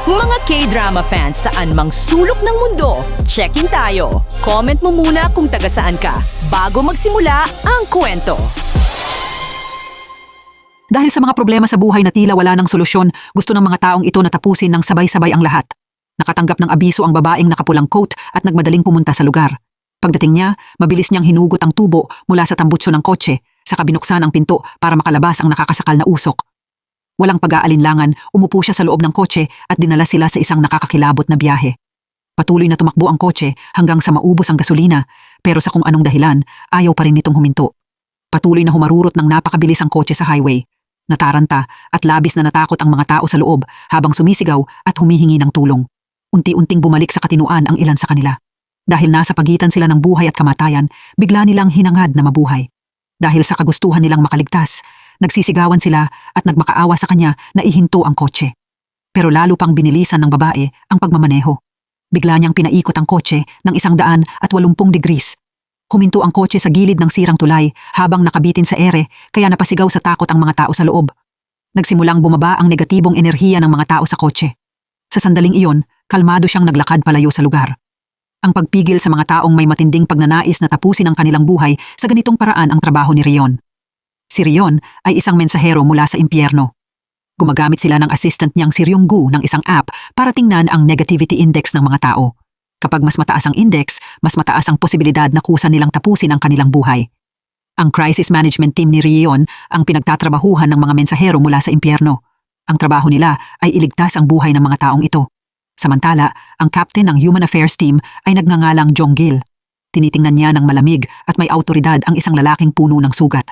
Mga K-drama fans saan mang sulok ng mundo, check-in tayo. Comment mo muna kung taga saan ka bago magsimula ang kwento. Dahil sa mga problema sa buhay na tila wala ng solusyon, gusto ng mga taong ito na tapusin ng sabay-sabay ang lahat. Nakatanggap ng abiso ang babaeng nakapulang coat at nagmadaling pumunta sa lugar. Pagdating niya, mabilis niyang hinugot ang tubo mula sa tambutso ng kotse, saka binuksan ang pinto para makalabas ang nakakasakal na usok. Walang pag-aalinlangan, umupo siya sa loob ng kotse at dinala sila sa isang nakakakilabot na biyahe. Patuloy na tumakbo ang kotse hanggang sa maubos ang gasolina, pero sa kung anong dahilan, ayaw pa rin nitong huminto. Patuloy na humarurot ng napakabilis ang kotse sa highway. Nataranta at labis na natakot ang mga tao sa loob habang sumisigaw at humihingi ng tulong. Unti-unting bumalik sa katinuan ang ilan sa kanila. Dahil nasa pagitan sila ng buhay at kamatayan, bigla nilang hinangad na mabuhay. Dahil sa kagustuhan nilang makaligtas, nagsisigawan sila at nagmakaawa sa kanya na ihinto ang kotse. Pero lalo pang binilisan ng babae ang pagmamaneho. Bigla niyang pinaikot ang kotse ng 180 degrees. Huminto ang kotse sa gilid ng sirang tulay habang nakabitin sa ere kaya napasigaw sa takot ang mga tao sa loob. Nagsimulang bumaba ang negatibong enerhiya ng mga tao sa kotse. Sa sandaling iyon, kalmado siyang naglakad palayo sa lugar. Ang pagpigil sa mga taong may matinding pagnanais na tapusin ang kanilang buhay sa ganitong paraan ang trabaho ni Rion. Si Rion ay isang mensahero mula sa impyerno. Gumagamit sila ng assistant niyang si Ryunggu ng isang app para tingnan ang negativity index ng mga tao. Kapag mas mataas ang index, mas mataas ang posibilidad na kusa nilang tapusin ang kanilang buhay. Ang crisis management team ni Rion ang pinagtatrabahuhan ng mga mensahero mula sa impyerno. Ang trabaho nila ay iligtas ang buhay ng mga taong ito. Samantala, ang captain ng Human Affairs team ay nagngangalang Jonggil. Tinitingnan niya ng malamig at may autoridad ang isang lalaking puno ng sugat.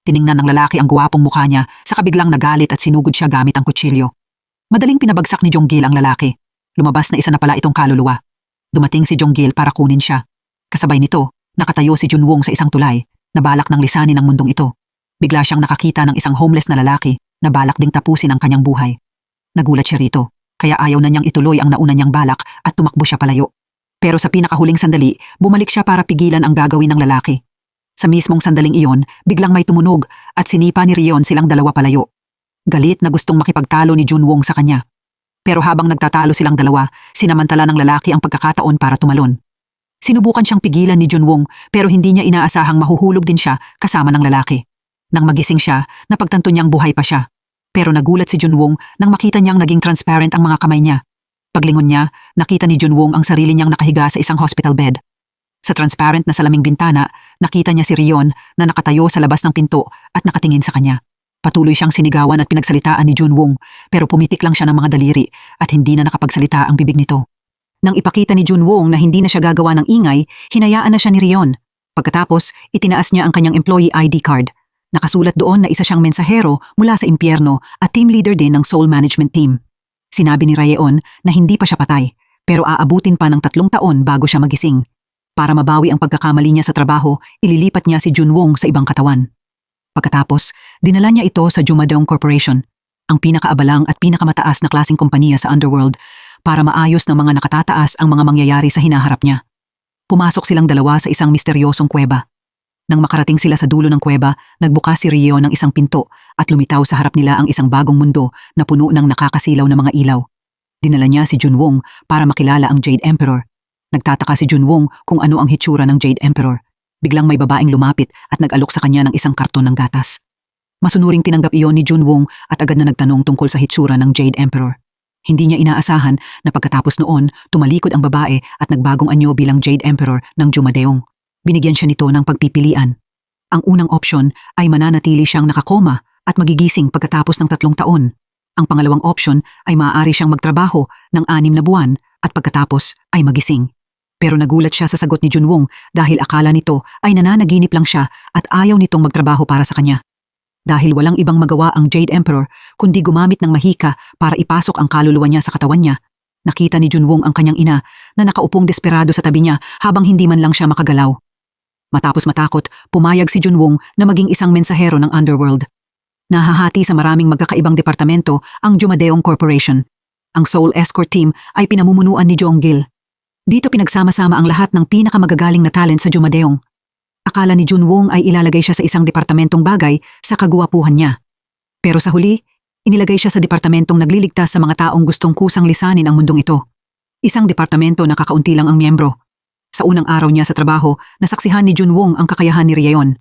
Tiningnan ng lalaki ang guwapong mukha niya, saka biglang nagalit at sinugod siya gamit ang kutsilyo. Madaling pinabagsak ni Jonggil ang lalaki. Lumabas na isa na pala itong kaluluwa. Dumating si Jonggil para kunin siya. Kasabay nito, nakatayo si Junwong sa isang tulay, na balak ng lisanin ang mundong ito. Bigla siyang nakakita ng isang homeless na lalaki na balak ding tapusin ang kanyang buhay. Nagulat siya rito. Kaya ayaw na niyang ituloy ang nauna niyang balak at tumakbo siya palayo. Pero sa pinakahuling sandali, bumalik siya para pigilan ang gagawin ng lalaki. Sa mismong sandaling iyon, biglang may tumunog at sinipa ni Rion silang dalawa palayo. Galit na gustong makipagtalo ni Junwong sa kanya. Pero habang nagtatalo silang dalawa, sinamantala ng lalaki ang pagkakataon para tumalon. Sinubukan siyang pigilan ni Junwong pero hindi niya inaasahang mahuhulog din siya kasama ng lalaki. Nang magising siya, napagtanto niyang buhay pa siya. Pero nagulat si Junwong nang makita niyang naging transparent ang mga kamay niya. Paglingon niya, nakita ni Junwong ang sarili niyang nakahiga sa isang hospital bed. Sa transparent na salaming bintana, nakita niya si Rion na nakatayo sa labas ng pinto at nakatingin sa kanya. Patuloy siyang sinigawan at pinagsalitaan ni Junwong pero pumitik lang siya ng mga daliri at hindi na nakapagsalita ang bibig nito. Nang ipakita ni Junwong na hindi na siya gagawa ng ingay, hinayaan na siya ni Rion. Pagkatapos, itinaas niya ang kanyang employee ID card. Nakasulat doon na isa siyang mensahero mula sa impyerno at team leader din ng Soul Management Team. Sinabi ni Rayeon na hindi pa siya patay, pero aabutin pa ng 3 taon bago siya magising. Para mabawi ang pagkakamali niya sa trabaho, ililipat niya si Junwong sa ibang katawan. Pagkatapos, dinala niya ito sa Jumadong Corporation, ang pinakaabalang at pinakamataas na klaseng kompanya sa underworld, para maayos ng mga nakatataas ang mga mangyayari sa hinaharap niya. Pumasok silang dalawa sa isang misteryosong kuweba. Nang makarating sila sa dulo ng kuweba, nagbukas si Rio ng isang pinto at lumitaw sa harap nila ang isang bagong mundo na puno ng nakakasilaw na mga ilaw. Dinala niya si Junwong para makilala ang Jade Emperor. Nagtataka si Junwong kung ano ang hitsura ng Jade Emperor. Biglang may babaeng lumapit at nag-alok sa kanya ng isang karton ng gatas. Masunuring tinanggap iyon ni Junwong at agad na nagtanong tungkol sa hitsura ng Jade Emperor. Hindi niya inaasahan na pagkatapos noon, tumalikod ang babae at nagbagong anyo bilang Jade Emperor ng Jumadeong. Binigyan siya nito ng pagpipilian. Ang unang opsyon ay mananatili siyang nakakoma at magigising pagkatapos ng 3 taon. Ang pangalawang opsyon ay maaari siyang magtrabaho ng 6 na buwan at pagkatapos ay magising. Pero nagulat siya sa sagot ni Junwong dahil akala nito ay nananaginip lang siya at ayaw nitong magtrabaho para sa kanya. Dahil walang ibang magawa ang Jade Emperor kundi gumamit ng mahika para ipasok ang kaluluwa niya sa katawan niya, nakita ni Junwong ang kanyang ina na nakaupong desperado sa tabi niya habang hindi man lang siya makagalaw. Matapos matakot, pumayag si Junwong na maging isang mensahero ng underworld. Nahahati sa maraming magkakaibang departamento ang Jumadeong Corporation. Ang Soul Escort Team ay pinamumunuan ni Jonggil. Dito pinagsama-sama ang lahat ng pinakamagagaling na talent sa Jumadeong. Akala ni Junwong ay ilalagay siya sa isang departamentong bagay sa kaguwapuhan niya. Pero sa huli, Inilagay siya sa departamentong nagliligtas sa mga taong gustong kusang lisanin ang mundong ito. Isang departamento na kakaunti lang ang miyembro. Sa unang araw niya sa trabaho, nasaksihan ni Junwong ang kakayahan ni Ryeon.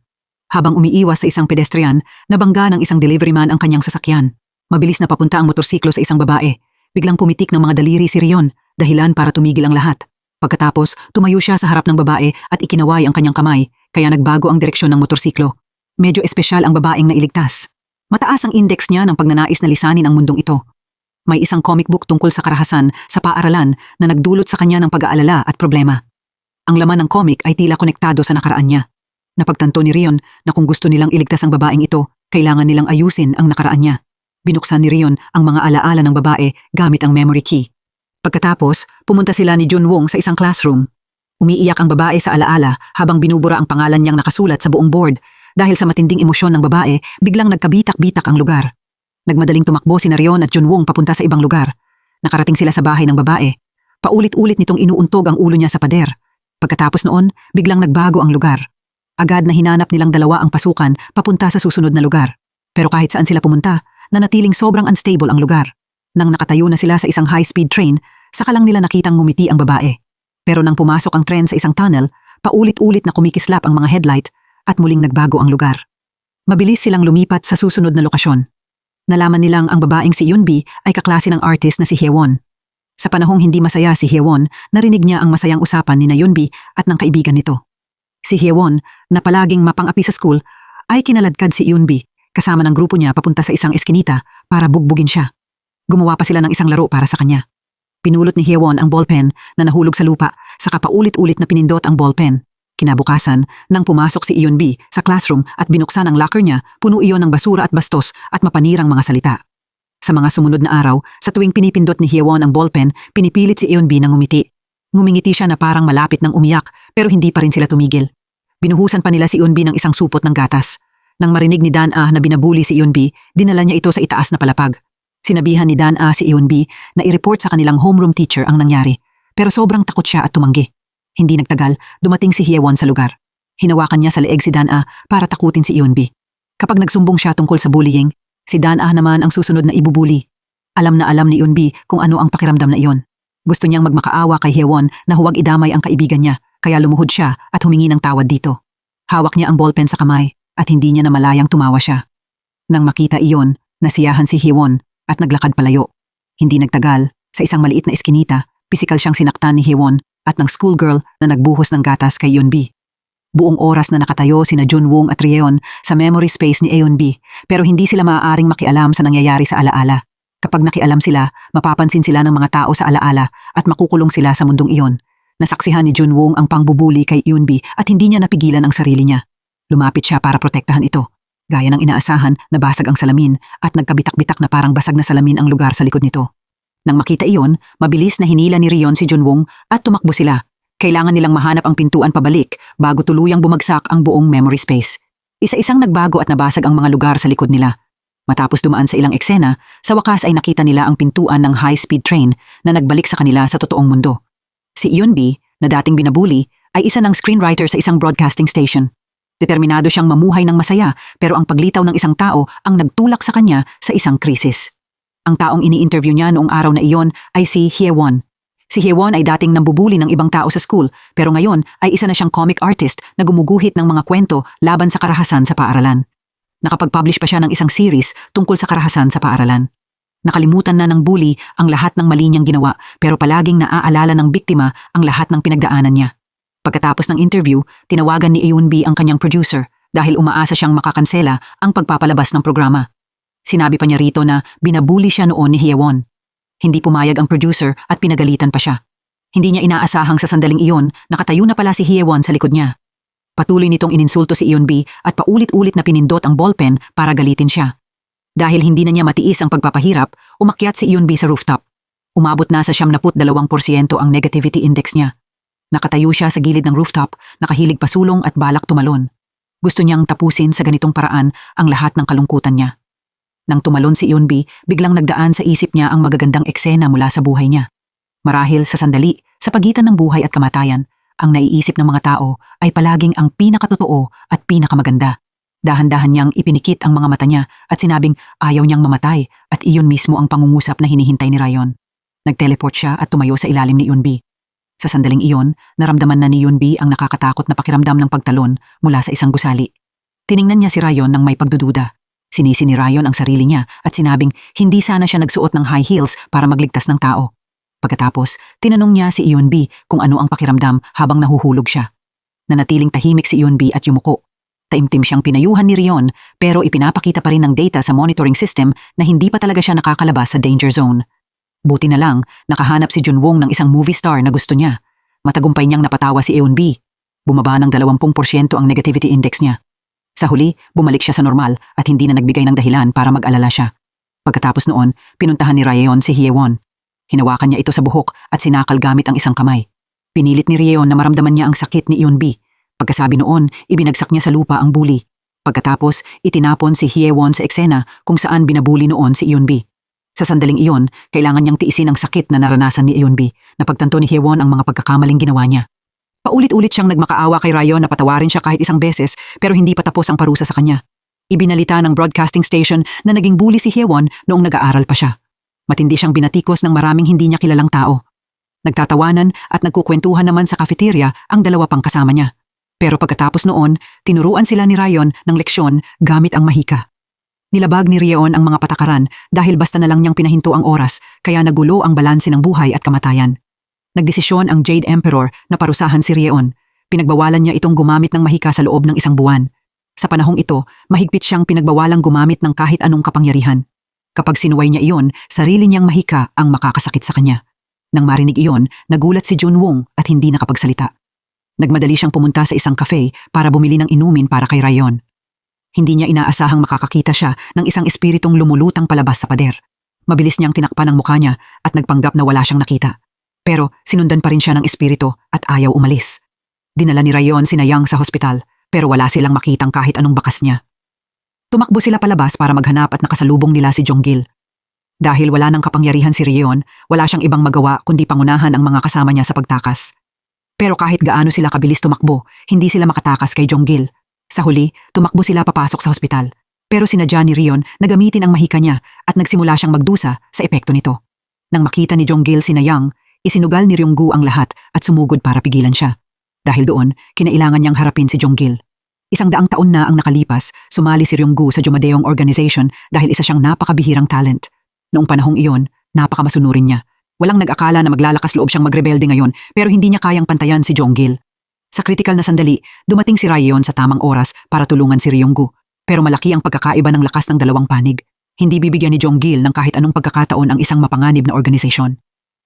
Habang umiiwas sa isang pedestrian, nabangga ng isang deliveryman ang kanyang sasakyan. Mabilis na papunta ang motorsiklo sa isang babae. Biglang pumitik ng mga daliri si Ryeon, dahilan para tumigil ang lahat. Pagkatapos, tumayo siya sa harap ng babae at ikinaway ang kanyang kamay, kaya nagbago ang direksyon ng motorsiklo. Medyo espesyal ang babaeng nailigtas. Mataas ang index niya ng pagnanais na lisanin ang mundong ito. May isang comic book tungkol sa karahasan sa paaralan na nagdulot sa kanya ng pag-aalala at problema. Ang laman ng comic ay tila konektado sa nakaraan niya. Napagtanto ni Ryeon na kung gusto nilang iligtas ang babaeng ito, kailangan nilang ayusin ang nakaraan niya. Binuksan ni Ryeon ang mga alaala ng babae gamit ang memory key. Pagkatapos, pumunta sila ni Junwong sa isang classroom. Umiiyak ang babae sa alaala habang binubura ang pangalan niyang nakasulat sa buong board. Dahil sa matinding emosyon ng babae, biglang nagkabitak-bitak ang lugar. Nagmadaling tumakbo si Ryeon at Junwong papunta sa ibang lugar. Nakarating sila sa bahay ng babae. Paulit-ulit nitong inuuntog ang ulo niya sa pader. Pagkatapos noon, biglang nagbago ang lugar. Agad na hinanap nilang dalawa ang pasukan papunta sa susunod na lugar. Pero kahit saan sila pumunta, nanatiling sobrang unstable ang lugar. Nang nakatayo na sila sa isang high-speed train, saka lang nila nakitang ngumiti ang babae. Pero nang pumasok ang tren sa isang tunnel, paulit-ulit na kumikislap ang mga headlight at muling nagbago ang lugar. Mabilis silang lumipat sa susunod na lokasyon. Nalaman nilang ang babaeng si Yunbi ay kaklase ng artist na si Hyewon. Sa panahong hindi masaya si Hyewon, narinig niya ang masayang usapan ni Yunbi at ng kaibigan nito. Si Hyewon, na palaging mapang-api sa school, ay kinaladkad si Yunbi kasama ng grupo niya papunta sa isang eskinita para bugbugin siya. Gumawa pa sila ng isang laro para sa kanya. Pinulot ni Hyewon ang ballpen na nahulog sa lupa, saka paulit-ulit na pinindot ang ballpen. Kinabukasan, nang pumasok si Yunbi sa classroom at binuksan ang locker niya, puno iyon ng basura at bastos at mapanirang mga salita. Sa mga sumunod na araw, sa tuwing pinipindot ni Hyewon ang ballpen, pinipilit si Yunbi na ngumiti. Ngumingiti siya na parang malapit ng umiyak pero hindi pa rin sila tumigil. Binuhusan pa nila si Yunbi ng isang supot ng gatas. Nang marinig ni Dan-ah na binabuli si Yunbi, dinala niya ito sa itaas na palapag. Sinabihan ni Dan-ah si Yunbi na i-report sa kanilang homeroom teacher ang nangyari, pero sobrang takot siya at tumanggi. Hindi nagtagal, dumating si Hyewon sa lugar. Hinawakan niya sa leeg si Dan-ah para takutin si Yunbi. Kapag nagsumbong siya tungkol sa bullying, si Dan-ah naman ang susunod na ibubuli. Alam na alam ni Yunbi kung ano ang pakiramdam na iyon. Gusto niyang magmakaawa kay Hyewon na huwag idamay ang kaibigan niya, kaya lumuhod siya at humingi ng tawad dito. Hawak niya ang ballpen sa kamay at hindi niya namalayang tumawa siya. Nang makita iyon, nasiyahan si Hyewon at naglakad palayo. Hindi nagtagal, sa isang maliit na eskinita, pisikal siyang sinaktan ni Hyewon at ng schoolgirl na nagbuhos ng gatas kay Yunbi. Buong oras na nakatayo sina Junwong at Ryeon sa memory space ni Yunbi, pero hindi sila maaaring makialam sa nangyayari sa alaala. Kapag nakialam sila, mapapansin sila ng mga tao sa alaala at makukulong sila sa mundong iyon. Nasaksihan ni Junwong ang pangbubuli kay Yunbi at hindi niya napigilan ang sarili niya. Lumapit siya para protektahan ito. Gaya ng inaasahan, nabasag ang salamin at nagkabitak-bitak na parang basag na salamin ang lugar sa likod nito. Nang makita iyon, mabilis na hinila ni Ryeon si Junwong at tumakbo sila. Kailangan nilang mahanap ang pintuan pabalik bago tuluyang bumagsak ang buong memory space. Isa-isang nagbago at nabasag ang mga lugar sa likod nila. Matapos dumaan sa ilang eksena, sa wakas ay nakita nila ang pintuan ng high-speed train na nagbalik sa kanila sa totoong mundo. Si Yunbi, na dating binabuli, ay isa ng screenwriter sa isang broadcasting station. Determinado siyang mamuhay ng masaya pero ang paglitaw ng isang tao ang nagtulak sa kanya sa isang krisis. Ang taong ini-interview niya noong araw na iyon ay si Hyewon. Si Hyewon ay dating nambubuli ng ibang tao sa school pero ngayon ay isa na siyang comic artist na gumuguhit ng mga kwento laban sa karahasan sa paaralan. Nakapag-publish pa siya ng isang series tungkol sa karahasan sa paaralan. Nakalimutan na ng bully ang lahat ng mali niyang ginawa pero palaging naaalala ng biktima ang lahat ng pinagdaanan niya. Pagkatapos ng interview, tinawagan ni Yunbi ang kanyang producer dahil umaasa siyang makakansela ang pagpapalabas ng programa. Sinabi pa niya rito na binabuli siya noon ni Hyewon. Hindi pumayag ang producer at pinagalitan pa siya. Hindi niya inaasahang sa sandaling iyon nakatayo na pala si Hyewon sa likod niya. Patuloy nitong ininsulto si Yunbi at paulit-ulit na pinindot ang ballpen para galitin siya. Dahil hindi na niya matiis ang pagpapahirap, umakyat si Yunbi sa rooftop. Umabot na sa 72% ang negativity index niya. Nakatayo siya sa gilid ng rooftop, nakahilig pasulong at balak tumalon. Gusto niyang tapusin sa ganitong paraan ang lahat ng kalungkutan niya. Nang tumalon si Yunbi, biglang nagdaan sa isip niya ang magagandang eksena mula sa buhay niya. Marahil sa sandali, sa pagitan ng buhay at kamatayan, ang naiisip ng mga tao ay palaging ang pinakatotoo at pinakamaganda. Dahan-dahan niyang ipinikit ang mga mata niya at sinabing ayaw niyang mamatay at iyon mismo ang pangungusap na hinihintay ni Ryan. Nag-teleport siya at tumayo sa ilalim ni Yunbi. Sa sandaling iyon, naramdaman na ni Yunbi ang nakakatakot na pakiramdam ng pagtalon mula sa isang gusali. Tiningnan niya si Ryan ng may pagdududa. Sinisi ni Ryan ang sarili niya at sinabing hindi sana siya nagsuot ng high heels para magligtas ng tao. Pagkatapos, tinanong niya si Yunbi kung ano ang pakiramdam habang nahuhulog siya. Nanatiling tahimik si Yunbi at yumuko. Taimtim siyang pinayuhan ni Ryan pero ipinapakita pa rin ng data sa monitoring system na hindi pa talaga siya nakakalabas sa danger zone. Buti na lang, nakahanap si Junwong ng isang movie star na gusto niya. Matagumpay niyang napatawa si Eunbi. Bumaba ng 20% ang negativity index niya. Sa huli, bumalik siya sa normal at hindi na nagbigay ng dahilan para mag-alala siya. Pagkatapos noon, pinuntahan ni Ryan si Hyewon. Hinawakan niya ito sa buhok at sinakal gamit ang isang kamay. Pinilit ni Ryan na maramdaman niya ang sakit ni Eunbi. Pagkasabi noon, ibinagsak niya sa lupa ang bully. Pagkatapos, itinapon si Hyewon sa eksena kung saan binabuli noon si Eunbi. Sa sandaling iyon, kailangan niyang tiisin ang sakit na naranasan ni Eunbi na pagtanto ni Hyewon ang mga pagkakamaling ginawa niya. Paulit-ulit siyang nagmakaawa kay Ryan na patawarin siya kahit isang beses pero hindi pa tapos ang parusa sa kanya. Ibinalita ng broadcasting station na naging bully si Hyewon noong nag-aaral pa siya. Matindi siyang binatikos ng maraming hindi niya kilalang tao. Nagtatawanan at nagkukwentuhan naman sa cafeteria ang dalawa pang kasama niya. Pero pagkatapos noon, tinuruan sila ni Ryan ng leksyon gamit ang mahika. Nilabag ni Ryan ang mga patakaran dahil basta na lang niyang pinahinto ang oras kaya nagulo ang balanse ng buhay at kamatayan. Nagdesisyon ang Jade Emperor na parusahan si Ryan. Pinagbawalan niya itong gumamit ng mahika sa loob ng isang buwan. Sa panahong ito, mahigpit siyang pinagbawalang gumamit ng kahit anong kapangyarihan. Kapag sinuway niya iyon, sarili niyang mahika ang makakasakit sa kanya. Nang marinig iyon, nagulat si Junwong at hindi nakapagsalita. Nagmadali siyang pumunta sa isang cafe para bumili ng inumin para kay Ryan. Hindi niya inaasahang makakakita siya ng isang espiritong lumulutang palabas sa pader. Mabilis niyang tinakpan ang mukha niya at nagpanggap na wala siyang nakita. Pero sinundan pa rin siya ng espiritu at ayaw umalis. Dinala ni Ryan si Nayang sa hospital pero wala silang makitang kahit anong bakas niya. Tumakbo sila palabas para maghanap at nakasalubong nila si Jonggil. Dahil wala nang kapangyarihan si Ryan, wala siyang ibang magawa kundi pangunahan ang mga kasama niya sa pagtakas. Pero kahit gaano sila kabilis tumakbo, hindi sila makatakas kay Jonggil. Sa huli, tumakbo sila papasok sa hospital. Pero sinadya ni Ryan na gamitin ang mahika niya at nagsimula siyang magdusa sa epekto nito. Nang makita ni Jonggil si Nayang, isinugal ni Ryunggu ang lahat at sumugod para pigilan siya. Dahil doon, kinailangan niyang harapin si Jonggil. 100 taon na ang nakalipas, sumali si Ryunggu sa Jumadeong Organization dahil isa siyang napakabihirang talent. Noong panahong iyon, napakamasunurin niya. Walang nag-akala na maglalakas loob siyang magrebelde ngayon pero hindi niya kayang pantayan si Jonggil. Sa kritikal na sandali, dumating si Ryan sa tamang oras para tulungan si Ryunggu. Pero malaki ang pagkakaiba ng lakas ng dalawang panig. Hindi bibigyan ni Jonggil ng kahit anong pagkakataon ang isang mapanganib na organisasyon.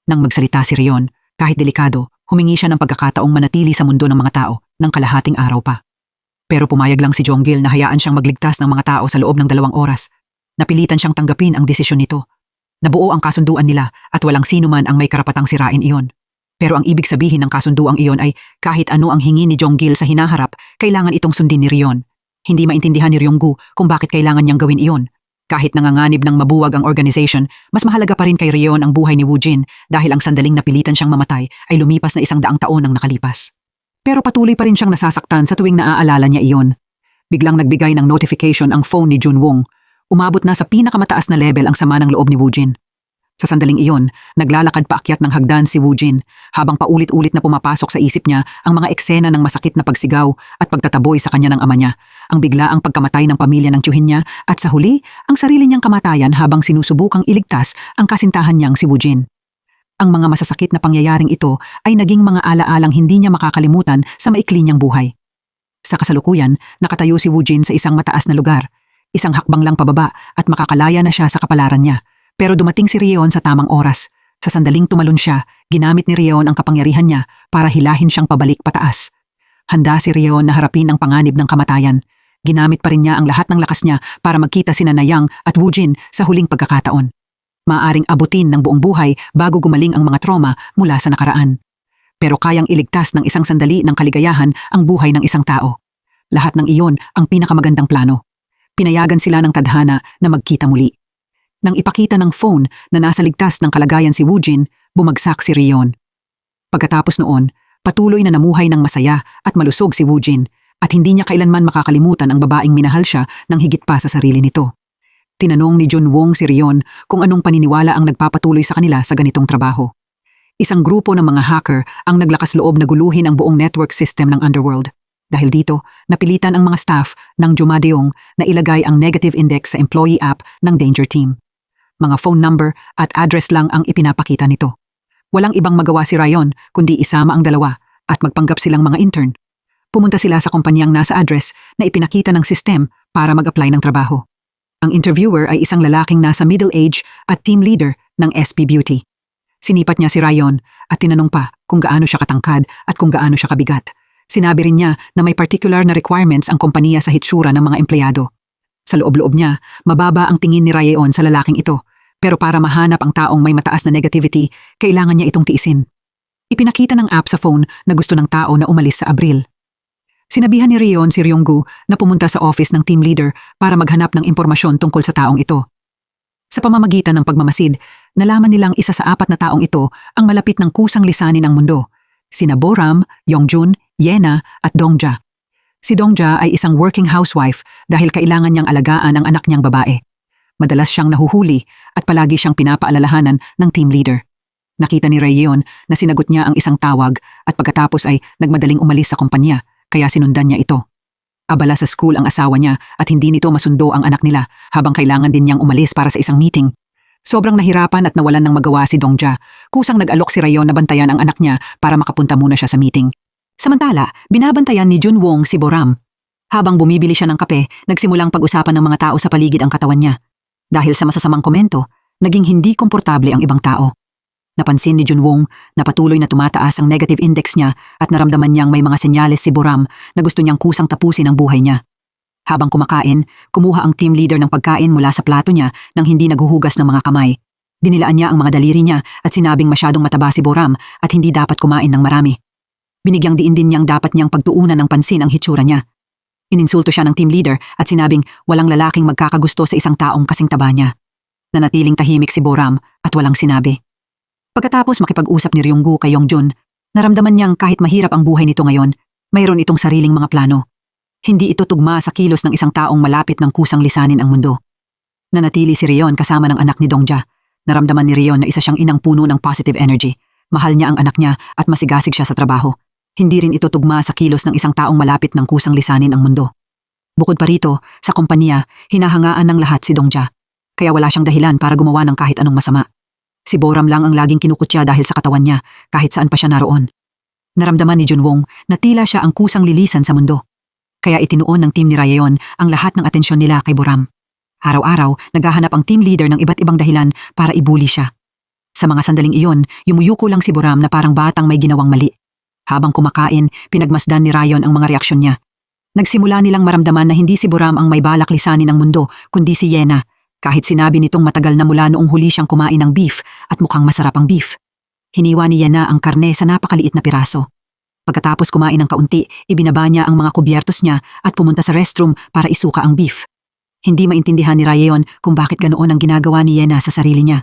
Nang magsalita si Ryan, kahit delikado, humingi siya ng pagkakataong manatili sa mundo ng mga tao ng kalahating araw pa. Pero pumayag lang si Jonggil na hayaan siyang magligtas ng mga tao sa loob ng 2 oras. Napilitan siyang tanggapin ang desisyon nito. Nabuo ang kasunduan nila at walang sino man ang may karapatang sirain iyon. Pero ang ibig sabihin ng kasunduang iyon ay kahit ano ang hingi ni Jonggil sa hinaharap, kailangan itong sundin ni Ryan. Hindi maintindihan ni Ryunggu kung bakit kailangan niyang gawin iyon. Kahit nanganganib ng mabuwag ang organization, mas mahalaga pa rin kay Ryan ang buhay ni Woojin dahil ang sandaling napilitan siyang mamatay ay lumipas na 100 taon ang nakalipas. Pero patuloy pa rin siyang nasasaktan sa tuwing naaalala niya iyon. Biglang nagbigay ng notification ang phone ni Junwong. Umabot na sa pinakamataas na level ang sama ng loob ni Woojin. Sa sandaling iyon, naglalakad paakyat ng hagdan si Woojin habang paulit-ulit na pumapasok sa isip niya ang mga eksena ng masakit na pagsigaw at pagtataboy sa kanya ng ama niya, ang biglaang pagkamatay ng pamilya ng tiyuhin niya at sa huli, ang sarili niyang kamatayan habang sinusubukang iligtas ang kasintahan niyang si Woojin. Ang mga masasakit na pangyayaring ito ay naging mga alaalang hindi niya makakalimutan sa maikli niyang buhay. Sa kasalukuyan, nakatayo si Woojin sa isang mataas na lugar. Isang hakbang lang pababa at makakalaya na siya sa kapalaran niya. Pero dumating si Ryan sa tamang oras. Sa sandaling tumalon siya, ginamit ni Ryan ang kapangyarihan niya para hilahin siyang pabalik pataas. Handa si Ryan na harapin ang panganib ng kamatayan. Ginamit pa rin niya ang lahat ng lakas niya para magkita sina Nayang at Woojin sa huling pagkakataon. Maaring abutin ng buong buhay bago gumaling ang mga trauma mula sa nakaraan. Pero kayang iligtas ng isang sandali ng kaligayahan ang buhay ng isang tao. Lahat ng iyon ang pinakamagandang plano. Pinayagan sila ng tadhana na magkita muli. Nang ipakita ng phone na nasa ligtas ng kalagayan si Woojin, bumagsak si Ryan. Pagkatapos noon, patuloy na namuhay ng masaya at malusog si Woojin at hindi niya kailanman makakalimutan ang babaeng minahal siya ng higit pa sa sarili nito. Tinanong ni Junwong si Rion kung anong paniniwala ang nagpapatuloy sa kanila sa ganitong trabaho. Isang grupo ng mga hacker ang naglakas loob na guluhin ang buong network system ng Underworld. Dahil dito, napilitan ang mga staff ng Jumadeong na ilagay ang negative index sa employee app ng Danger Team. Mga phone number at address lang ang ipinapakita nito. Walang ibang magawa si Ryan kundi isama ang dalawa at magpanggap silang mga intern. Pumunta sila sa kumpanyang nasa address na ipinakita ng system para mag-apply ng trabaho. Ang interviewer ay isang lalaking nasa middle age at team leader ng SP Beauty. Sinipat niya si Ryan at tinanong pa kung gaano siya katangkad at kung gaano siya kabigat. Sinabi rin niya na may particular na requirements ang kompanya sa hitsura ng mga empleyado. Sa loob-loob niya, mababa ang tingin ni Ryan sa lalaking ito, pero para mahanap ang taong may mataas na negativity, kailangan niya itong tiisin. Ipinakita ng app sa phone na gusto ng tao na umalis sa Abril. Sinabihan ni Rion si Ryonggu na pumunta sa office ng team leader para maghanap ng impormasyon tungkol sa taong ito. Sa pamamagitan ng pagmamasid, nalaman nilang isa sa 4 na taong ito ang malapit ng kusang lisanin ng mundo. Sina Boram, Yongjun, Yena at Dongja. Si Dongja ay isang working housewife dahil kailangan niyang alagaan ang anak niyang babae. Madalas siyang nahuhuli at palagi siyang pinapaalalahanan ng team leader. Nakita ni Rayon na sinagot niya ang isang tawag at pagkatapos ay nagmadaling umalis sa kumpanya kaya sinundan niya ito. Abala sa school ang asawa niya at hindi nito masundo ang anak nila habang kailangan din niyang umalis para sa isang meeting. Sobrang nahirapan at nawalan ng magawa si Dongja. Kusang nag-alok si Rayon na bantayan ang anak niya para makapunta muna siya sa meeting. Samantala, binabantayan ni Junwong si Boram. Habang bumibili siya ng kape, nagsimulang pag-usapan ng mga tao sa paligid ang katawan niya. Dahil sa masasamang komento, naging hindi komportable ang ibang tao. Napansin ni Junwong na patuloy na tumataas ang negative index niya at naramdaman niyang may mga senyales si Boram na gusto niyang kusang tapusin ang buhay niya. Habang kumakain, kumuha ang team leader ng pagkain mula sa plato niya nang hindi naghuhugas ng mga kamay. Dinilaan niya ang mga daliri niya at sinabing masyadong mataba si Boram at hindi dapat kumain ng marami. Binigyang diin din niyang dapat niyang pagtuunan ng pansin ang hitsura niya. Ininsulto siya ng team leader at sinabing walang lalaking magkakagusto sa isang taong kasing taba niya. Nanatiling tahimik si Boram at walang sinabi. Pagkatapos makipag-usap ni Ryonggu kay Yongjun, naramdaman niyang kahit mahirap ang buhay nito ngayon, mayroon itong sariling mga plano. Hindi ito tugma sa kilos ng isang taong malapit ng kusang lisanin ang mundo. Nanatili si Rion kasama ng anak ni Dongja. Naramdaman ni Rion na isa siyang inang puno ng positive energy. Mahal niya ang anak niya at masigasig siya sa trabaho. Hindi rin ito tugma sa kilos ng isang taong malapit ng kusang lisanin ang mundo. Bukod pa rito, sa kompanya, hinahangaan ng lahat si Dongja. Kaya wala siyang dahilan para gumawa ng kahit anong masama. Si Boram lang ang laging kinukutya dahil sa katawan niya kahit saan pa siya naroon. Naramdaman ni Junwong na tila siya ang kusang lilisan sa mundo. Kaya itinuon ng team ni Rayon ang lahat ng atensyon nila kay Boram. Araw-araw, naghahanap ang team leader ng iba't ibang dahilan para ibuli siya. Sa mga sandaling iyon, yumuyuko lang si Boram na parang batang may ginawang mali. Habang kumakain, pinagmasdan ni Rayon ang mga reaksyon niya. Nagsimula nilang maramdaman na hindi si Boram ang may balak lisanin ng mundo, kundi si Yena. Kahit sinabi nitong matagal na mula noong huli siyang kumain ng beef at mukhang masarap ang beef. Hiniwa ni Yena ang karne sa napakaliit na piraso. Pagkatapos kumain ng kaunti, ibinaba niya ang mga kubyertos niya at pumunta sa restroom para isuka ang beef. Hindi maintindihan ni Rayon kung bakit ganoon ang ginagawa ni Yena sa sarili niya.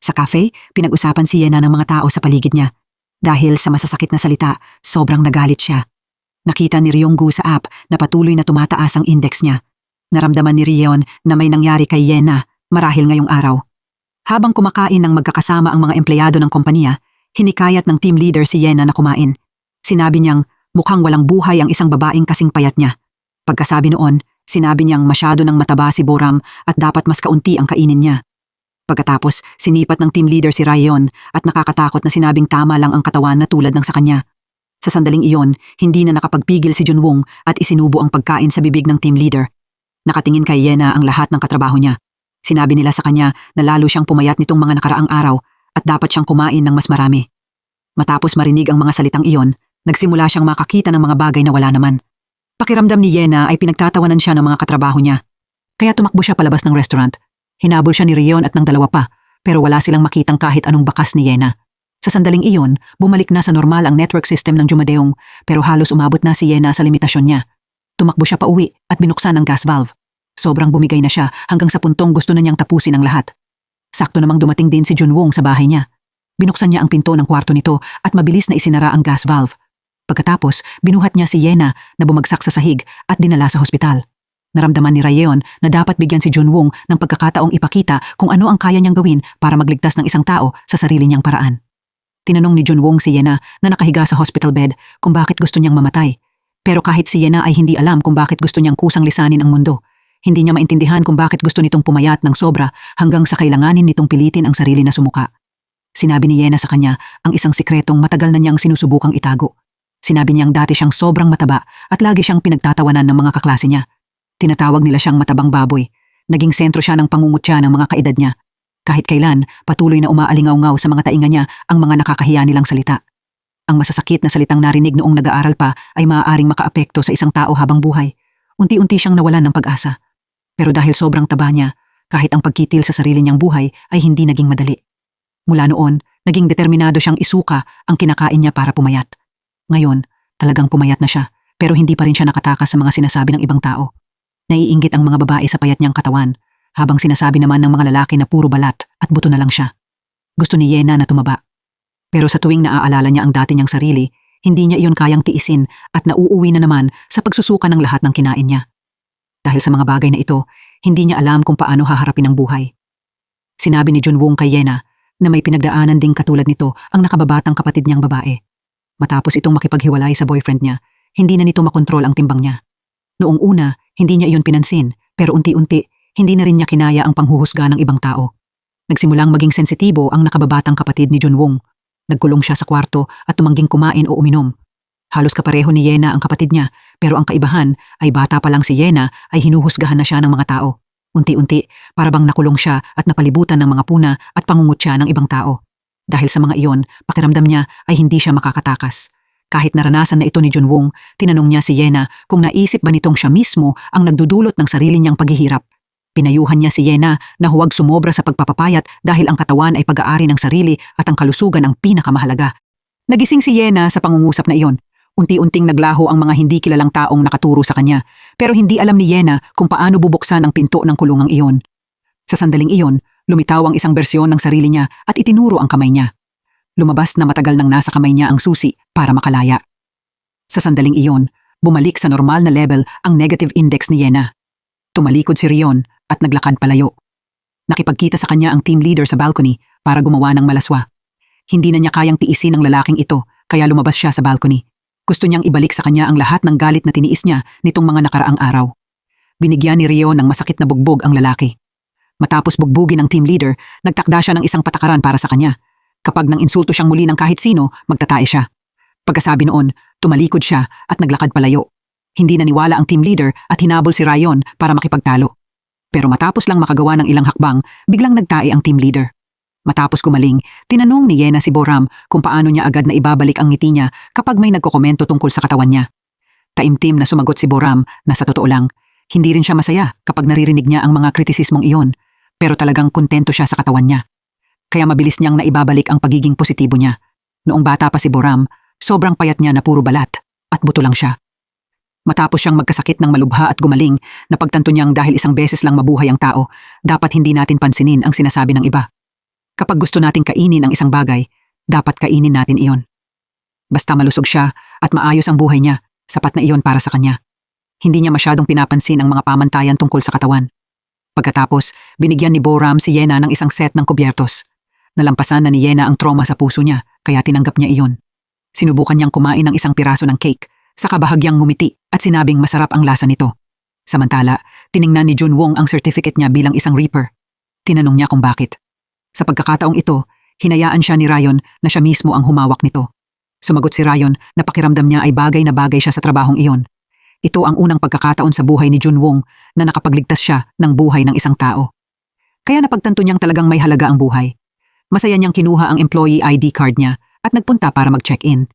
Sa cafe, pinag-usapan si Yena ng mga tao sa paligid niya. Dahil sa masasakit na salita, sobrang nagalit siya. Nakita ni Ryonggu sa app na patuloy na tumataas ang index niya. Naramdaman ni Rion na may nangyari kay Yena marahil ngayong araw. Habang kumakain ng magkakasama ang mga empleyado ng kompanya, hinikayat ng team leader si Yena na kumain. Sinabi niyang mukhang walang buhay ang isang babaeng kasing payat niya. Pagkasabi noon, sinabi niyang masyado nang mataba si Boram at dapat mas kaunti ang kainin niya. Pagkatapos, sinipat ng team leader si Rayon at nakakatakot na sinabing tama lang ang katawan na tulad ng sa kanya. Sa sandaling iyon, hindi na nakapagpigil si Junwong at isinubo ang pagkain sa bibig ng team leader. Nakatingin kay Yena ang lahat ng katrabaho niya. Sinabi nila sa kanya na lalo siyang pumayat nitong mga nakaraang araw at dapat siyang kumain ng mas marami. Matapos marinig ang mga salitang iyon, nagsimula siyang makakita ng mga bagay na wala naman. Pakiramdam ni Yena ay pinagtatawanan siya ng mga katrabaho niya. Kaya tumakbo siya palabas ng restaurant. Hinabol siya ni Rion at ng dalawa pa, pero wala silang makitang kahit anong bakas ni Yena. Sa sandaling iyon, bumalik na sa normal ang network system ng Jumadeong, pero halos umabot na si Yena sa limitasyon niya. Tumakbo siya pa uwi at binuksan ang gas valve. Sobrang bumigay na siya hanggang sa puntong gusto na niyang tapusin ang lahat. Sakto namang dumating din si Junwong sa bahay niya. Binuksan niya ang pinto ng kwarto nito at mabilis na isinara ang gas valve. Pagkatapos, binuhat niya si Yena na bumagsak sa sahig at dinala sa hospital. Naramdaman ni Rayon na dapat bigyan si Junwong ng pagkakataong ipakita kung ano ang kaya niyang gawin para magligtas ng isang tao sa sarili niyang paraan. Tinanong ni Junwong si Yena na nakahiga sa hospital bed kung bakit gusto niyang mamatay. Pero kahit si Yena ay hindi alam kung bakit gusto niyang kusang lisanin ang mundo. Hindi niya maintindihan kung bakit gusto nitong pumayat ng sobra hanggang sa kailanganin nitong pilitin ang sarili na sumuka. Sinabi ni Yena sa kanya ang isang sikretong matagal na niyang sinusubukang itago. Sinabi niyang dati siyang sobrang mataba at lagi siyang pinagtatawanan ng mga kaklase niya. Tinatawag nila siyang matabang baboy. Naging sentro siya ng pangungutya ng mga kaedad niya. Kahit kailan, patuloy na umaalingaw-ngaw sa mga tainga niya ang mga nakakahiya nilang salita. Ang masasakit na salitang narinig noong nag-aaral pa ay maaaring makaapekto sa isang tao habang buhay. Unti-unti siyang nawalan ng pag-asa. Pero dahil sobrang taba niya, kahit ang pagkitil sa sarili niyang buhay ay hindi naging madali. Mula noon, naging determinado siyang isuka ang kinakain niya para pumayat. Ngayon, talagang pumayat na siya, pero hindi pa rin siya nakatakas sa mga sinasabi ng ibang tao. Naiinggit ang mga babae sa payat niyang katawan, habang sinasabi naman ng mga lalaki na puro balat at buto na lang siya. Gusto ni Yena na tumaba. Pero sa tuwing naaalala niya ang dati niyang sarili, hindi niya iyon kayang tiisin at nauuwi na naman sa pagsusuka ng lahat ng kinain niya. Dahil sa mga bagay na ito, hindi niya alam kung paano haharapin ang buhay. Sinabi ni Junwong kay Yena na may pinagdaanan ding katulad nito ang nakababatang kapatid niyang babae. Matapos itong makipaghiwalay sa boyfriend niya, hindi na nito makontrol ang timbang niya. Noong una, hindi niya iyon pinansin, pero unti-unti, hindi na rin niya kinaya ang panghuhusga ng ibang tao. Nagsimulang maging sensitibo ang nakababatang kapatid ni Junwong. Nagkulong siya sa kwarto at tumangging kumain o uminom. Halos kapareho ni Yena ang kapatid niya, pero ang kaibahan ay bata pa lang si Yena ay hinuhusgahan na siya ng mga tao. Unti-unti, para bang nakulong siya at napalibutan ng mga puna at pangungutya ng ibang tao. Dahil sa mga iyon, pakiramdam niya ay hindi siya makakatakas. Kahit naranasan na ito ni Junwong, tinanong niya si Yena kung naisip ba nitong siya mismo ang nagdudulot ng sarili niyang paghihirap. Pinayuhan niya si Yena na huwag sumobra sa pagpapapayat dahil ang katawan ay pag-aari ng sarili at ang kalusugan ang pinakamahalaga. Nagising si Yena sa pangungusap na iyon. Unti-unting naglaho ang mga hindi kilalang taong nakaturo sa kanya, pero hindi alam ni Yena kung paano bubuksan ang pinto ng kulungang iyon. Sa sandaling iyon, lumitaw ang isang bersyon ng sarili niya at itinuro ang kamay niya. Lumabas na matagal nang nasa kamay niya ang susi para makalaya. Sa sandaling iyon, bumalik sa normal na level ang negative index ni Yena. Tumalikod si Rion at naglakad palayo. Nakipagkita sa kanya ang team leader sa balcony para gumawa ng malaswa. Hindi na niya kayang tiisin ang lalaking ito kaya lumabas siya sa balcony. Gusto niyang ibalik sa kanya ang lahat ng galit na tiniis niya nitong mga nakaraang araw. Binigyan ni Rion ng masakit na bugbog ang lalaki. Matapos bugbugin ang team leader, nagtakda siya ng isang patakaran para sa kanya. Kapag nang insulto siyang muli ng kahit sino, magtatae siya. Pagkasabi noon, tumalikod siya at naglakad palayo. Hindi naniwala ang team leader at hinabol si Rayon para makipagtalo. Pero matapos lang makagawa ng ilang hakbang, biglang nagtae ang team leader. Matapos gumaling, tinanong ni Yena si Boram kung paano niya agad na ibabalik ang ngiti niya kapag may nagkokomento tungkol sa katawan niya. Taimtim na sumagot si Boram na sa totoo lang, hindi rin siya masaya kapag naririnig niya ang mga kritisismong iyon, pero talagang kontento siya sa katawan niya. Kaya mabilis niyang naibabalik ang pagiging positibo niya. Noong bata pa si Boram, sobrang payat niya na puro balat at buto lang siya. Matapos siyang magkasakit ng malubha at gumaling, napagtanto niyang dahil isang beses lang mabuhay ang tao, dapat hindi natin pansinin ang sinasabi ng iba. Kapag gusto nating kainin ang isang bagay, dapat kainin natin iyon. Basta malusog siya at maayos ang buhay niya, sapat na iyon para sa kanya. Hindi niya masyadong pinapansin ang mga pamantayan tungkol sa katawan. Pagkatapos, binigyan ni Boram si Yena ng isang set ng kubyertos. Nalampasan na ni Yena ang trauma sa puso niya, kaya tinanggap niya iyon. Sinubukan niyang kumain ng isang piraso ng cake, saka bahagyang ngumiti at sinabing masarap ang lasa nito. Samantala, tiningnan ni Junwong ang certificate niya bilang isang reaper. Tinanong niya kung bakit. Sa pagkakataong ito, hinayaan siya ni Rayon na siya mismo ang humawak nito. Sumagot si Rayon na pakiramdam niya ay bagay na bagay siya sa trabahong iyon. Ito ang unang pagkakataon sa buhay ni Junwong na nakapagligtas siya ng buhay ng isang tao. Kaya napagtanto niyang talagang may halaga ang buhay. Masaya niyang kinuha ang employee ID card niya at nagpunta para mag-check-in.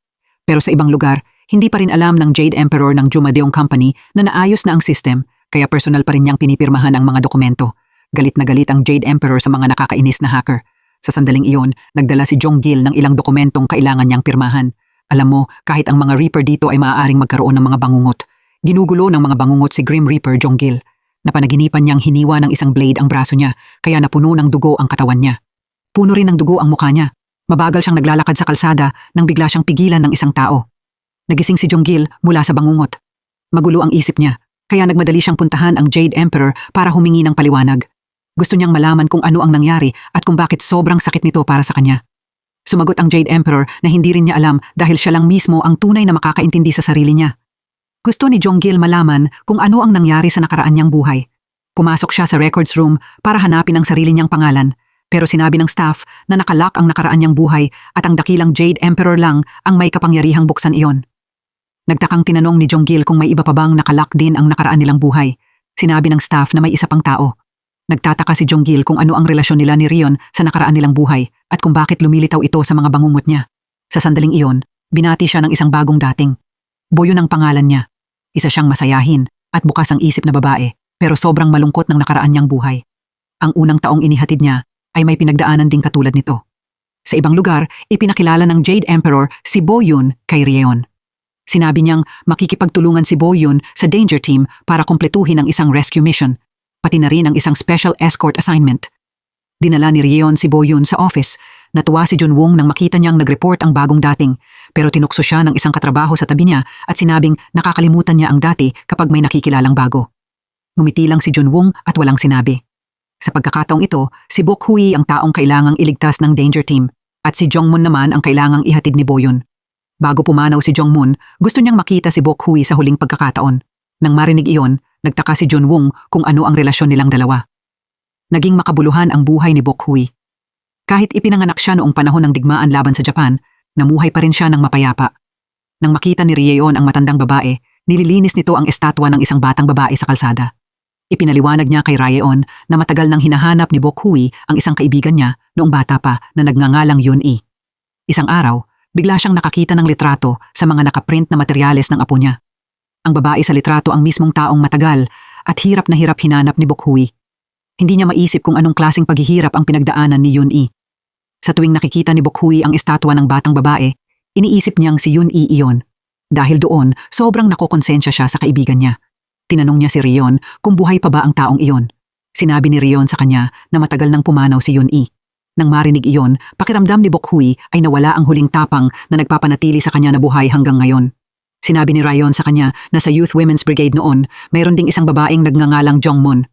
Pero sa ibang lugar, hindi pa rin alam ng Jade Emperor ng Jumadeong Company na naayos na ang system, kaya personal pa rin niyang pinipirmahan ang mga dokumento. Galit na galit ang Jade Emperor sa mga nakakainis na hacker. Sa sandaling iyon, nagdala si Jong Gil ng ilang dokumentong kailangan niyang pirmahan. Alam mo, kahit ang mga Reaper dito ay maaaring magkaroon ng mga bangungot. Ginugulo ng mga bangungot si Grim Reaper Jong Gil. Napanaginipan niyang hiniwa ng isang blade ang braso niya, kaya napuno ng dugo ang katawan niya. Puno rin ng dugo ang mukha niya. Mabagal siyang naglalakad sa kalsada nang bigla siyang pigilan ng isang tao. Nagising si Jonggil mula sa bangungot. Magulo ang isip niya, kaya nagmadali siyang puntahan ang Jade Emperor para humingi ng paliwanag. Gusto niyang malaman kung ano ang nangyari at kung bakit sobrang sakit nito para sa kanya. Sumagot ang Jade Emperor na hindi rin niya alam dahil siya lang mismo ang tunay na makakaintindi sa sarili niya. Gusto ni Jonggil malaman kung ano ang nangyari sa nakaraan niyang buhay. Pumasok siya sa records room para hanapin ang sarili niyang pangalan, pero sinabi ng staff na nakalock ang nakaraan niyang buhay at ang dakilang Jade Emperor lang ang may kapangyarihang buksan iyon. Nagtakang tinanong ni Jonggil kung may iba pa bang nakalock din ang nakaraan nilang buhay. Sinabi ng staff na may isa pang tao. Nagtataka si Jonggil kung ano ang relasyon nila ni Rion sa nakaraan nilang buhay at kung bakit lumilitaw ito sa mga bangungot niya. Sa sandaling iyon, binati siya ng isang bagong dating. Boyun ang pangalan niya. Isa siyang masayahin at bukas ang isip na babae, pero sobrang malungkot ng nakaraan niyang buhay. Ang unang taong inihatid niya ay may pinagdaanan ding katulad nito. Sa ibang lugar, ipinakilala ng Jade Emperor si Boyun kay Rion. Sinabi niyang makikipagtulungan si Boyun sa Danger Team para kumpletuhin ang isang rescue mission, pati na rin ang isang special escort assignment. Dinala ni Rion si Boyun sa office. Natuwa si Junwong nang makita niyang nag-report ang bagong dating, pero tinukso siya ng isang katrabaho sa tabi niya at sinabing nakakalimutan niya ang dati kapag may nakikilalang bago. Ngumiti lang si Junwong at walang sinabi. Sa pagkakataong ito, si Bok Hui ang taong kailangang iligtas ng Danger Team at si Jongmun naman ang kailangang ihatid ni Boyun. Bago pumanaw si Jongmun, gusto niyang makita si Bok Hui sa huling pagkakataon. Nang marinig iyon, nagtaka si Junwong kung ano ang relasyon nilang dalawa. Naging makabuluhan ang buhay ni Bok Hui. Kahit ipinanganak siya noong panahon ng digmaan laban sa Japan, namuhay pa rin siya ng mapayapa. Nang makita ni Ryeon ang matandang babae, nililinis nito ang estatwa ng isang batang babae sa kalsada. Ipinaliwanag niya kay Ryeon na matagal nang hinahanap ni Bok Hui ang isang kaibigan niya noong bata pa na nagngangalang Yun-i. Isang araw, bigla siyang nakakita ng litrato sa mga nakaprint na materyales ng apo niya. Ang babae sa litrato ang mismong taong matagal at hirap na hirap hinanap ni Bok Hui. Hindi niya maisip kung anong klaseng paghihirap ang pinagdaanan ni Yun-i. Sa tuwing nakikita ni Bok Hui ang estatwa ng batang babae, iniisip niyang si Yun-i iyon. Dahil doon, sobrang nakokonsensya siya sa kaibigan niya. Tinanong niya si Rion kung buhay pa ba ang taong iyon. Sinabi ni Rion sa kanya na matagal nang pumanaw si Yun-i. Nang marinig iyon, pakiramdam ni Bok Hui ay nawala ang huling tapang na nagpapanatili sa kanya na buhay hanggang ngayon. Sinabi ni Rion sa kanya na sa Youth Women's Brigade noon, mayroon ding isang babaeng nagngangalang Jongmun.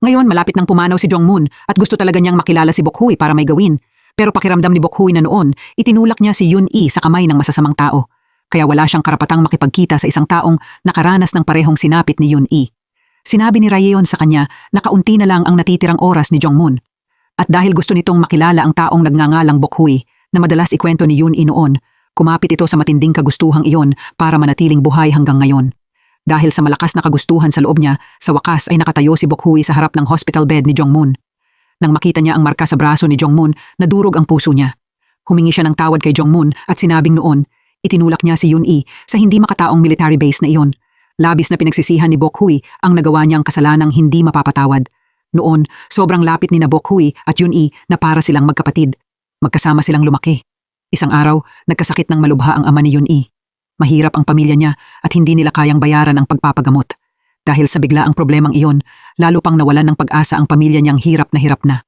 Ngayon malapit nang pumanaw si Jongmun at gusto talaga niyang makilala si Bok Hui para may gawin. Pero pakiramdam ni Bok Hui na noon, itinulak niya si Yun-i sa kamay ng masasamang tao. Kaya wala siyang karapatang makipagkita sa isang taong nakaranas ng parehong sinapit ni Yun-i. Sinabi ni Ryeon sa kanya na kaunti na lang ang natitirang oras ni Jongmun. At dahil gusto nitong makilala ang taong nagngangalang Bok Hui na madalas ikwento ni Yun-i noon, kumapit ito sa matinding kagustuhang iyon para manatiling buhay hanggang ngayon. Dahil sa malakas na kagustuhan sa loob niya, sa wakas ay nakatayo si Bok Hui sa harap ng hospital bed ni Jongmun. Nang makita niya ang marka sa braso ni Jongmun, nadurog ang puso niya. Humingi siya ng tawad kay Jongmun at sinabing noon, itinulak niya si Yun-i sa hindi makataong military base na iyon. Labis na pinagsisihan ni Bok Hui ang nagawa niyang kasalanang hindi mapapatawad. Noon, sobrang lapit ni na Bok Hui at Yun-i na para silang magkapatid. Magkasama silang lumaki. Isang araw, nagkasakit ng malubha ang ama ni Yun-i. Mahirap ang pamilya niya at hindi nila kayang bayaran ang pagpapagamot. Dahil sa biglaang problemang iyon, lalo pang nawalan ng pag-asa ang pamilya niyang hirap na.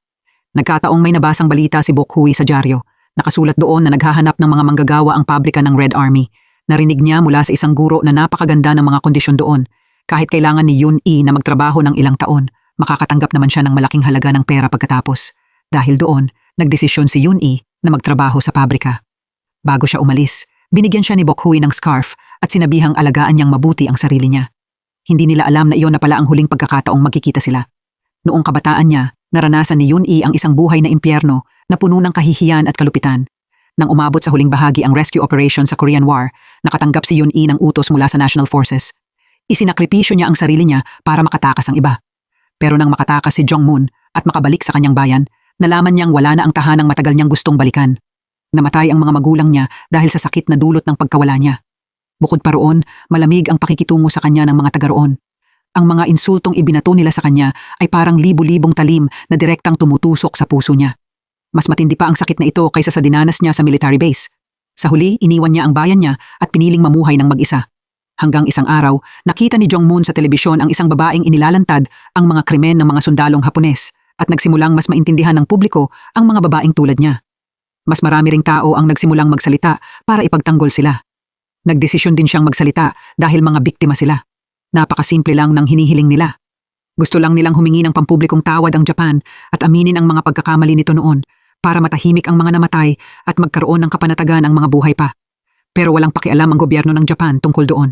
Nagkataong may nabasang balita si Bok Hui sa dyaryo. Nakasulat doon na naghahanap ng mga manggagawa ang pabrika ng Red Army. Narinig niya mula sa isang guro na napakaganda ng mga kondisyon doon. Kahit kailangan ni Yun-i na magtrabaho ng ilang taon, makakatanggap naman siya ng malaking halaga ng pera pagkatapos. Dahil doon, nagdesisyon si Yun-i na magtrabaho sa pabrika. Bago siya umalis, binigyan siya ni Bok Hui ng scarf at sinabihang alagaan niyang mabuti ang sarili niya. Hindi nila alam na iyon na pala ang huling pagkakataong magkikita sila. Noong kabataan niya, naranasan ni Yun-i ang isang buhay na impyerno na puno ng kahihiyan at kalupitan. Nang umabot sa huling bahagi ang rescue operation sa Korean War, nakatanggap si Yun-i ng utos mula sa National Forces. Isinakripisyo niya ang sarili niya para makatakas ang iba. Pero nang makatakas si Jongmun at makabalik sa kanyang bayan, nalaman niyang wala na ang tahanang matagal niyang gustong balikan. Namatay ang mga magulang niya dahil sa sakit na dulot ng pagkawala niya. Bukod pa roon, malamig ang pakikitungo sa kanya ng mga taga roon. Ang mga insultong ibinato nila sa kanya ay parang libu-libong talim na direktang tumutusok sa puso niya. Mas matindi pa ang sakit na ito kaysa sa dinanas niya sa military base. Sa huli, iniwan niya ang bayan niya at piniling mamuhay ng mag-isa. Hanggang isang araw, nakita ni Jongmun sa telebisyon ang isang babaeng inilalantad ang mga krimen ng mga sundalong Hapones at nagsimulang mas maintindihan ng publiko ang mga babaeng tulad niya. Mas marami ring tao ang nagsimulang magsalita para ipagtanggol sila. Nagdesisyon din siyang magsalita dahil mga biktima sila. Napakasimple lang ng hinihiling nila. Gusto lang nilang humingi ng pampublikong tawad ang Japan at aminin ang mga pagkakamali nito noon para matahimik ang mga namatay at magkaroon ng kapanatagan ang mga buhay pa. Pero walang pakialam ang gobyerno ng Japan tungkol doon.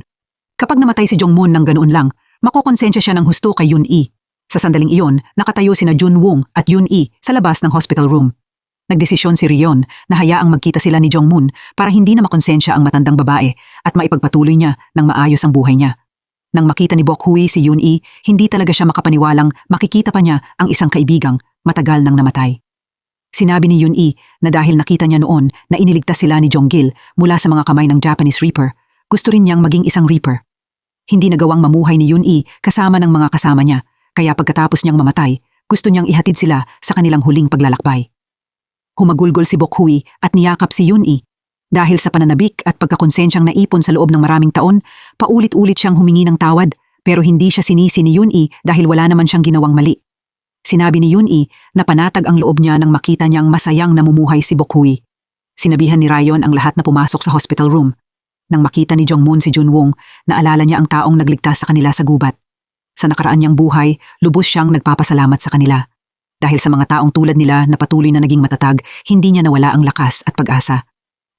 Kapag namatay si Jong-moon ng ganoon lang, makokonsensya siya ng husto kay Yun-i. Sa sandaling iyon, nakatayo sina Jun-wong at Yun-i sa labas ng hospital room. Nagdesisyon si Ryon na hayaang magkita sila ni Jong-moon para hindi na makonsensya ang matandang babae at maipagpatuloy niya ng maayos ang buhay niya. Nang makita ni Bok-hui si Yun-i, hindi talaga siya makapaniwalang makikita pa niya ang isang kaibigang matagal nang namatay. Sinabi ni Yun-i na dahil nakita niya noon na iniligtas sila ni Jong-gil mula sa mga kamay ng Japanese Reaper, gusto rin niyang maging isang Reaper. Hindi nagawang mamuhay ni Yun-i kasama ng mga kasama niya, kaya pagkatapos niyang mamatay, gusto niyang ihatid sila sa kanilang huling paglalakbay. Humagulgol si Bok-hui at niyakap si Yun-i. Dahil sa pananabik at pagkakonsensyang naipon sa loob ng maraming taon, paulit-ulit siyang humingi ng tawad pero hindi siya sinisi ni Yun-i dahil wala naman siyang ginawang mali. Sinabi ni Yun-i na panatag ang loob niya nang makita niyang masayang namumuhay si Bok-hui. Sinabihan ni Ryon ang lahat na pumasok sa hospital room. Nang makita ni Jong-moon si Jun-wong, naalala niya ang taong nagligtas sa kanila sa gubat. Sa nakaraan niyang buhay, lubos siyang nagpapasalamat sa kanila. Dahil sa mga taong tulad nila na patuloy na naging matatag, hindi niya nawala ang lakas at pag-asa.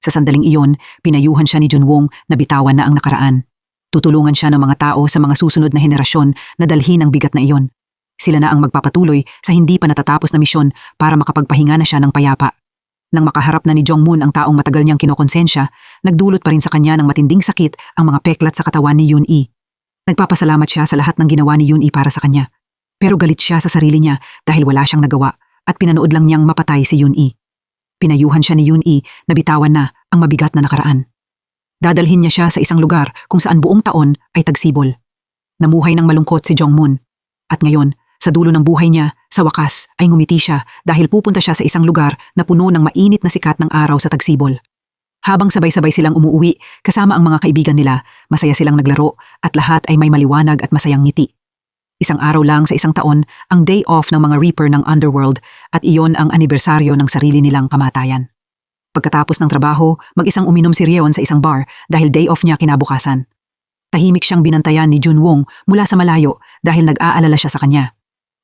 Sa sandaling iyon, pinayuhan siya ni Jun-wong na bitawan na ang nakaraan. Tutulungan siya ng mga tao sa mga susunod na henerasyon na dalhin ang bigat na iyon. Sila na ang magpapatuloy sa hindi pa natatapos na misyon para makapagpahinga na siya ng payapa. Nang makaharap na ni Jong-moon ang taong matagal niyang kinokonsensya, nagdulot pa rin sa kanya ng matinding sakit ang mga peklat sa katawan ni Yun-i. Nagpapasalamat siya sa lahat ng ginawa ni Yun-i para sa kanya. Pero galit siya sa sarili niya dahil wala siyang nagawa at pinanood lang niyang mapatay si Yun-i. Pinayuhan siya ni Yun-i na bitawan na ang mabigat na nakaraan. Dadalhin niya siya sa isang lugar kung saan buong taon ay tagsibol. Namuhay ng malungkot si Jong-moon. At ngayon, sa dulo ng buhay niya, sa wakas ay ngumiti siya dahil pupunta siya sa isang lugar na puno ng mainit na sikat ng araw sa tagsibol. Habang sabay-sabay silang umuuwi kasama ang mga kaibigan nila, masaya silang naglaro at lahat ay may maliwanag at masayang ngiti. Isang araw lang sa isang taon ang day off ng mga Reaper ng Underworld at iyon ang anibersaryo ng sarili nilang kamatayan. Pagkatapos ng trabaho, mag-isang uminom si Ryon sa isang bar dahil day off niya kinabukasan. Tahimik siyang binantayan ni Jun-wong mula sa malayo dahil nag-aalala siya sa kanya.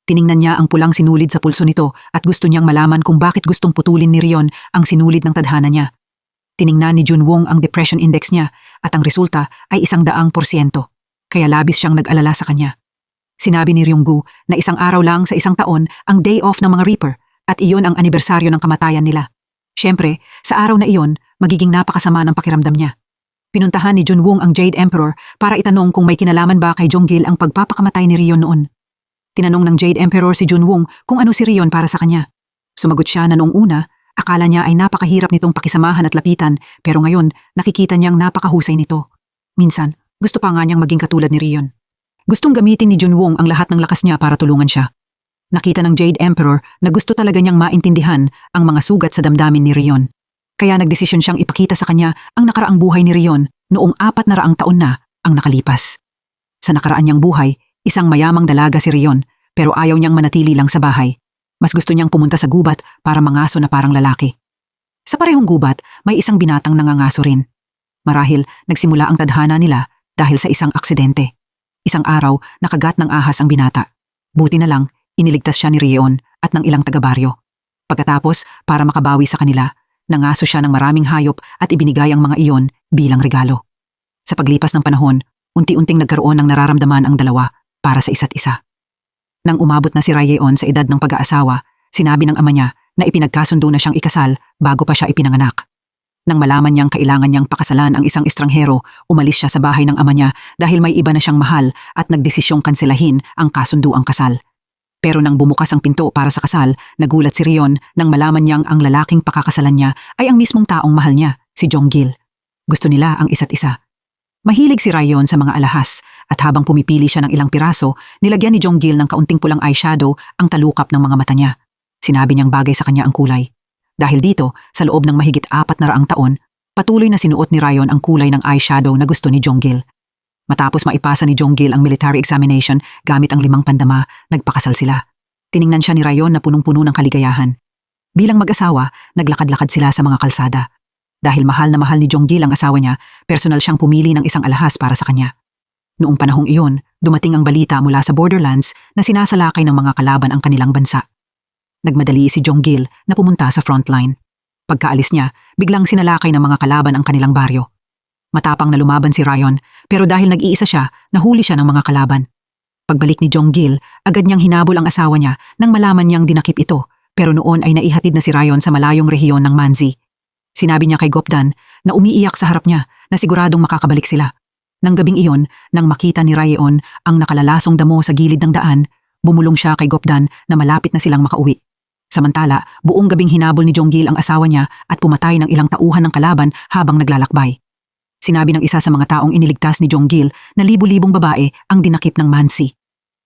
Tiningnan niya ang pulang sinulid sa pulso nito at gusto niyang malaman kung bakit gustong putulin ni Ryon ang sinulid ng tadhana niya. Tiningnan ni Jun-wong ang depression index niya at ang resulta ay 100%, kaya labis siyang nag-alala sa kanya. Sinabi ni Ryung-gu na isang araw lang sa isang taon ang day off ng mga Reaper at iyon ang anibersaryo ng kamatayan nila. Siyempre, sa araw na iyon, magiging napakasama ng pakiramdam niya. Pinuntahan ni Jun-wong ang Jade Emperor para itanong kung may kinalaman ba kay Jong-gil ang pagpapakamatay ni Ryon noon. Tinanong ng Jade Emperor si Jun-wong kung ano si Ryon para sa kanya. Sumagot siya na noong una, akala niya ay napakahirap nitong pakisamahan at lapitan pero ngayon nakikita niyang napakahusay nito. Minsan, gusto pa nga niyang maging katulad ni Ryon. Gustong gamitin ni Jun-wong ang lahat ng lakas niya para tulungan siya. Nakita ng Jade Emperor na gusto talaga niyang maintindihan ang mga sugat sa damdamin ni Ryon. Kaya nagdesisyon siyang ipakita sa kanya ang nakaraang buhay ni Ryon noong 400 taon na ang nakalipas. Sa nakaraan niyang buhay, isang mayamang dalaga si Ryon pero ayaw niyang manatili lang sa bahay. Mas gusto niyang pumunta sa gubat para mangaso na parang lalaki. Sa parehong gubat, may isang binatang nangangaso rin. Marahil nagsimula ang tadhana nila dahil sa isang aksidente. Isang araw, nakagat ng ahas ang binata. Buti na lang, iniligtas siya ni Ryon at ng ilang taga-baryo. Pagkatapos, para makabawi sa kanila, nangaso siya ng maraming hayop at ibinigay ang mga iyon bilang regalo. Sa paglipas ng panahon, unti-unting nagkaroon ng nararamdaman ang dalawa para sa isa't isa. Nang umabot na si Ryon sa edad ng pag-aasawa, sinabi ng ama niya na ipinagkasundo na siyang ikasal bago pa siya ipinanganak. Nang malaman niyang kailangan niyang pakasalan ang isang estranghero, umalis siya sa bahay ng ama niya dahil may iba na siyang mahal at nagdesisyong kanselahin ang kasunduang kasal. Pero nang bumukas ang pinto para sa kasal, nagulat si Ryon nang malaman niyang ang lalaking pakakasalan niya ay ang mismong taong mahal niya, si Jong-gil. Gusto nila ang isa't isa. Mahilig si Ryon sa mga alahas at habang pumipili siya ng ilang piraso, nilagyan ni Jong-gil ng kaunting pulang eyeshadow ang talukap ng mga mata niya. Sinabi niyang bagay sa kanya ang kulay. Dahil dito, sa loob ng mahigit 400 taon, patuloy na sinuot ni Ryon ang kulay ng eyeshadow na gusto ni Jong-gil. Matapos maipasa ni Jong-gil ang military examination gamit ang 5 pandama, nagpakasal sila. Tiningnan siya ni Ryon na punong-puno ng kaligayahan. Bilang mag-asawa, naglakad-lakad sila sa mga kalsada. Dahil mahal na mahal ni Jonggil ang asawa niya, personal siyang pumili ng isang alahas para sa kanya. Noong panahong iyon, dumating ang balita mula sa Borderlands na sinasalakay ng mga kalaban ang kanilang bansa. Nagmadali si Jonggil na pumunta sa frontline. Pagkaalis niya, biglang sinalakay ng mga kalaban ang kanilang baryo. Matapang na lumaban si Ryan, pero dahil nag-iisa siya, nahuli siya ng mga kalaban. Pagbalik ni Jonggil, agad niyang hinabol ang asawa niya nang malaman niyang dinakip ito, pero noon ay naihatid na si Ryan sa malayong rehiyon ng Manzi. Sinabi niya kay Gopdan na umiiyak sa harap niya na siguradong makakabalik sila. Nang gabing iyon, nang makita ni Ryan ang nakalalasong damo sa gilid ng daan, bumulong siya kay Gopdan na malapit na silang makauwi. Samantala, buong gabing hinabol ni Jonggil ang asawa niya at pumatay ng ilang tauhan ng kalaban habang naglalakbay. Sinabi ng isa sa mga taong iniligtas ni Jonggil na libu-libong babae ang dinakip ng Mansi.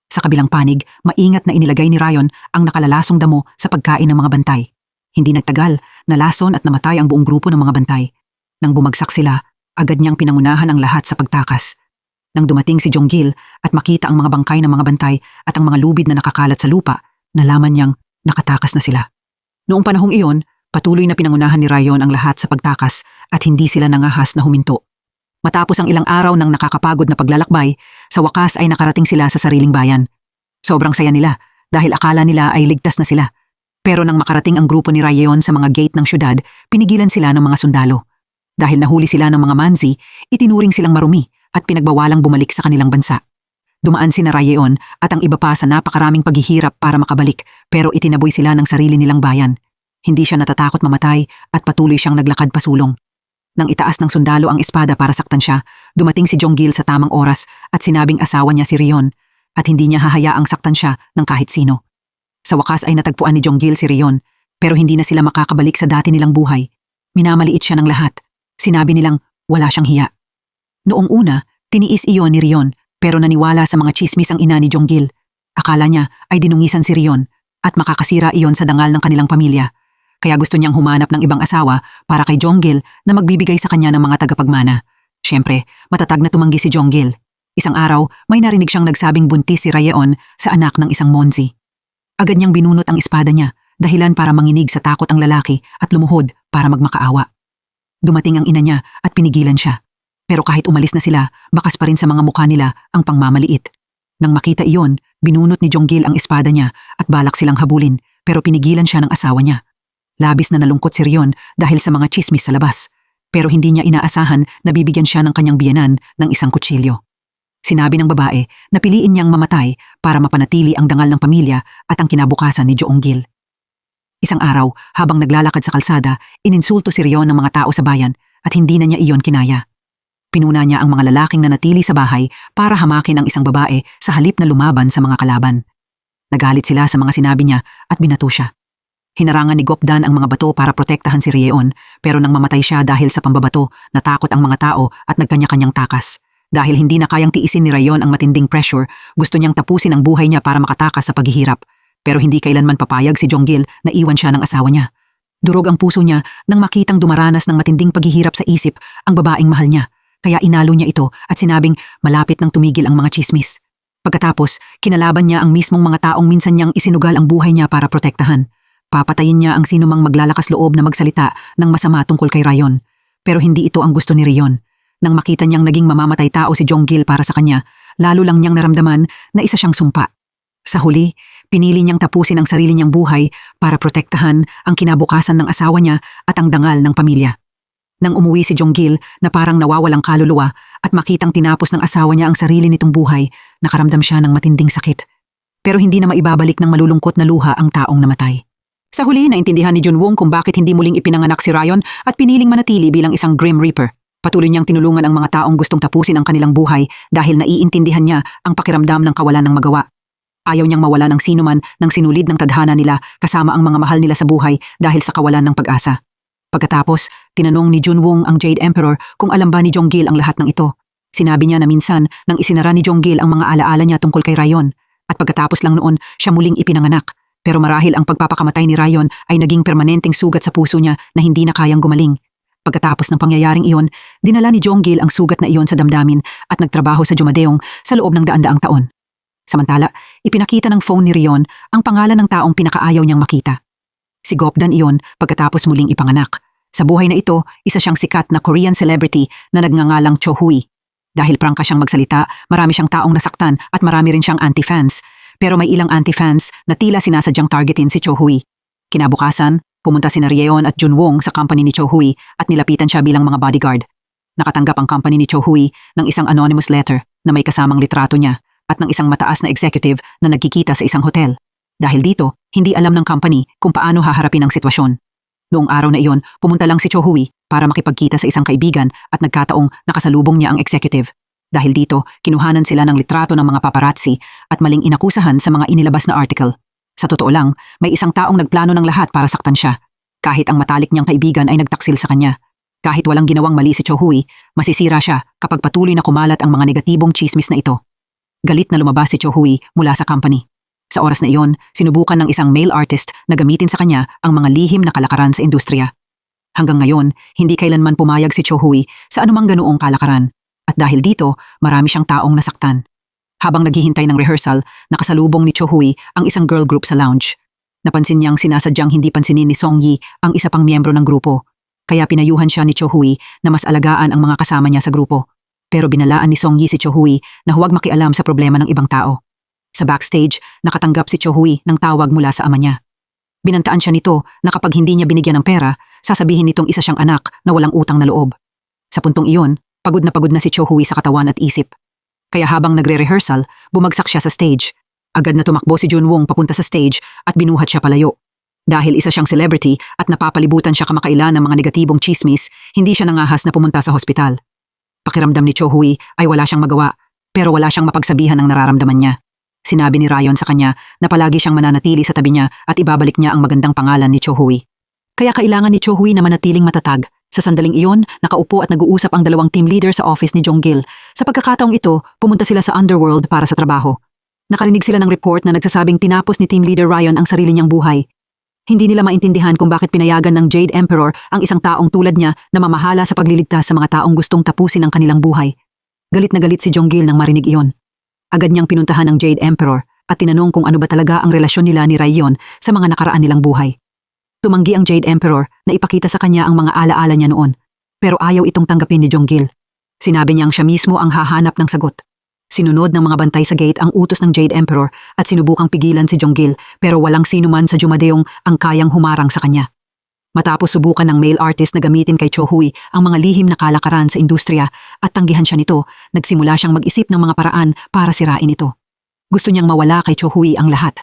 Sa kabilang panig, maingat na inilagay ni Ryan ang nakalalasong damo sa pagkain ng mga bantay. Hindi nagtagal, nalason at namatay ang buong grupo ng mga bantay. Nang bumagsak sila, agad niyang pinangunahan ang lahat sa pagtakas. Nang dumating si Jonggil at makita ang mga bangkay ng mga bantay at ang mga lubid na nakakalat sa lupa, nalaman niyang nakatakas na sila. Noong panahong iyon, patuloy na pinangunahan ni Ryan ang lahat sa pagtakas at hindi sila nangahas na huminto. Matapos ang ilang araw ng nakakapagod na paglalakbay, sa wakas ay nakarating sila sa sariling bayan. Sobrang saya nila dahil akala nila ay ligtas na sila. Pero nang makarating ang grupo ni Ryan sa mga gate ng syudad, pinigilan sila ng mga sundalo. Dahil nahuli sila ng mga Manzi, itinuring silang marumi at pinagbawalang bumalik sa kanilang bansa. Dumaan sina Ryan at ang iba pa sa napakaraming paghihirap para makabalik, pero itinaboy sila ng sarili nilang bayan. Hindi siya natatakot mamatay at patuloy siyang naglakad pasulong. Nang itaas ng sundalo ang espada para saktan siya, dumating si Jonggil sa tamang oras at sinabing asawa niya si Ryan at hindi niya hahayaang saktan siya ng kahit sino. Sa wakas ay natagpuan ni Jonggil si Ryan, pero hindi na sila makakabalik sa dati nilang buhay. Minamaliit siya ng lahat. Sinabi nilang wala siyang hiya. Noong una, tiniis iyon ni Ryan, pero naniwala sa mga chismis ang ina ni Jonggil. Akala niya ay dinungisan si Ryan at makakasira iyon sa dangal ng kanilang pamilya. Kaya gusto niyang humanap ng ibang asawa para kay Jonggil na magbibigay sa kanya ng mga tagapagmana. Siyempre, matatag na tumanggi si Jonggil. Isang araw, may narinig siyang nagsabing buntis si Ryan sa anak ng isang Monzi. Agad niyang binunot ang espada niya, dahilan para manginig sa takot ang lalaki at lumuhod para magmakaawa. Dumating ang ina niya at pinigilan siya. Pero kahit umalis na sila, bakas pa rin sa mga mukha nila ang pangmamaliit. Nang makita iyon, binunot ni Jonggil ang espada niya at balak silang habulin, pero pinigilan siya ng asawa niya. Labis na nalungkot si Ryan dahil sa mga chismis sa labas, pero hindi niya inaasahan na bibigyan siya ng kanyang biyenan ng isang kutsilyo. Sinabi ng babae na piliin niyang mamatay para mapanatili ang dangal ng pamilya at ang kinabukasan ni Jonggil. Isang araw, habang naglalakad sa kalsada, ininsulto si Ryan ng mga tao sa bayan at hindi na niya iyon kinaya. Pinuna niya ang mga lalaking nanatili sa bahay para hamakin ang isang babae sa halip na lumaban sa mga kalaban. Nagalit sila sa mga sinabi niya at binato siya. Hinarangan ni Gopdan ang mga bato para protektahan si Ryan, pero nang mamatay siya dahil sa pambabato, natakot ang mga tao at nagkanya-kanyang takas. Dahil hindi na kayang tiisin ni Ryan ang matinding pressure, gusto niyang tapusin ang buhay niya para makatakas sa paghihirap. Pero hindi kailanman papayag si Jonggil na iwan siya ng asawa niya. Durog ang puso niya nang makitang dumaranas ng matinding paghihirap sa isip ang babaeng mahal niya, kaya inalo niya ito at sinabing malapit nang tumigil ang mga chismis. Pagkatapos, kinalaban niya ang mismong mga taong minsan niyang isinugal ang buhay niya para protektahan. Papatayin niya ang sinumang maglalakas loob na magsalita ng masama tungkol kay Ryan. Pero hindi ito ang gusto ni Ryan. Nang makita niyang naging mamamatay tao si Jonggil para sa kanya, lalo lang niyang naramdaman na isa siyang sumpa. Sa huli, pinili niyang tapusin ang sarili niyang buhay para protektahan ang kinabukasan ng asawa niya at ang dangal ng pamilya. Nang umuwi si Jonggil na parang nawawalang kaluluwa at makitang tinapos ng asawa niya ang sarili nitong buhay, nakaramdam siya ng matinding sakit. Pero hindi na maibabalik ng malulungkot na luha ang taong namatay. Sa huli, naintindihan ni Junwong kung bakit hindi muling ipinanganak si Ryan at piniling manatili bilang isang Grim Reaper. Patuloy niyang tinulungan ang mga taong gustong tapusin ang kanilang buhay dahil naiintindihan niya ang pakiramdam ng kawalan ng magawa. Ayaw niyang mawala ng sinuman ng sinulid ng tadhana nila kasama ang mga mahal nila sa buhay dahil sa kawalan ng pag-asa. Pagkatapos, tinanong ni Junwong ang Jade Emperor kung alam ba ni Jonggil ang lahat ng ito. Sinabi niya na minsan nang isinara ni Jonggil ang mga alaala niya tungkol kay Ryan at pagkatapos lang noon siya muling ipinanganak. Pero marahil ang pagpapakamatay ni Ryan ay naging permanenteng sugat sa puso niya na hindi na kayang gumaling. Pagkatapos ng pangyayaring iyon, dinala ni Jonggil ang sugat na iyon sa damdamin at nagtrabaho sa Jumadeong sa loob ng daan-daang taon. Samantala, ipinakita ng phone ni Ryan ang pangalan ng taong pinakaayaw niyang makita. Si Gopdan iyon pagkatapos muling ipanganak. Sa buhay na ito, isa siyang sikat na Korean celebrity na nagngangalang Cho Hui. Dahil prangka siyang magsalita, marami siyang taong nasaktan at marami rin siyang anti-fans. Pero may ilang anti-fans na tila sinasadyang targetin si Cho Hui. Kinabukasan, pumunta sina Ryeon at Junwon sa company ni Cho Hui at nilapitan siya bilang mga bodyguard. Nakatanggap ang company ni Cho Hui ng isang anonymous letter na may kasamang litrato niya at ng isang mataas na executive na nagkikita sa isang hotel. Dahil dito, hindi alam ng company kung paano haharapin ang sitwasyon. Noong araw na iyon, pumunta lang si Cho Hui para makipagkita sa isang kaibigan at nagkataong nakasalubong niya ang executive. Dahil dito, kinuhanan sila ng litrato ng mga paparazzi at maling inakusahan sa mga inilabas na article. Sa totoo lang, may isang taong nagplano ng lahat para saktan siya. Kahit ang matalik niyang kaibigan ay nagtaksil sa kanya. Kahit walang ginawang mali si Cho Hui, masisira siya kapag patuloy na kumalat ang mga negatibong chismis na ito. Galit na lumabas si Cho Hui mula sa company. Sa oras na iyon, sinubukan ng isang male artist na gamitin sa kanya ang mga lihim na kalakaran sa industriya. Hanggang ngayon, hindi kailanman pumayag si Cho Hui sa anumang ganoong kalakaran. At dahil dito, marami siyang taong nasaktan. Habang naghihintay ng rehearsal, nakasalubong ni Cho Hui ang isang girl group sa lounge. Napansin niyang sinasadyang hindi pansinin ni Song Yi ang isa pang miyembro ng grupo. Kaya pinayuhan siya ni Cho Hui na mas alagaan ang mga kasama niya sa grupo. Pero binalaan ni Song Yi si Cho Hui na huwag makialam sa problema ng ibang tao. Sa backstage, nakatanggap si Cho Hui ng tawag mula sa ama niya. Binantaan siya nito na kapag hindi niya binigyan ng pera, sasabihin nitong isa siyang anak na walang utang na loob. Sa puntong iyon, pagod na si Cho Hui sa katawan at isip. Kaya habang nagre-rehearsal, bumagsak siya sa stage. Agad na tumakbo si Junwon papunta sa stage at binuhat siya palayo. Dahil isa siyang celebrity at napapalibutan siya kamakailan ng mga negatibong chismis, hindi siya nangahas na pumunta sa hospital. Pakiramdam ni Cho Hui ay wala siyang magawa, pero wala siyang mapagsabihan ng nararamdaman niya. Sinabi ni Ryeon sa kanya na palagi siyang mananatili sa tabi niya at ibabalik niya ang magandang pangalan ni Cho Hui. Kaya kailangan ni Cho Hui na manatiling matatag. Sa sandaling iyon, nakaupo at nag-uusap ang dalawang team leader sa office ni Jong-gil. Sa pagkakataong ito, pumunta sila sa underworld para sa trabaho. Nakarinig sila ng report na nagsasabing tinapos ni team leader Ryeon ang sarili niyang buhay. Hindi nila maintindihan kung bakit pinayagan ng Jade Emperor ang isang taong tulad niya na mamahala sa pagliligtas sa mga taong gustong tapusin ang kanilang buhay. Galit na galit si Jong-gil nang marinig iyon. Agad niyang pinuntahan ang Jade Emperor at tinanong kung ano ba talaga ang relasyon nila ni Ryeon sa mga nakaraan nilang buhay. Tumanggi ang Jade Emperor na ipakita sa kanya ang mga alaala niya noon, pero ayaw itong tanggapin ni Jong-gil. Sinabi niyang siya mismo ang hahanap ng sagot. Sinunod ng mga bantay sa gate ang utos ng Jade Emperor at sinubukang pigilan si Jong-gil pero walang sino man sa Jumadeong ang kayang humarang sa kanya. Matapos subukan ng male artist na gamitin kay Cho Hui ang mga lihim na kalakaran sa industriya at tanggihan siya nito, nagsimula siyang mag-isip ng mga paraan para sirain ito. Gusto niyang mawala kay Cho Hui ang lahat.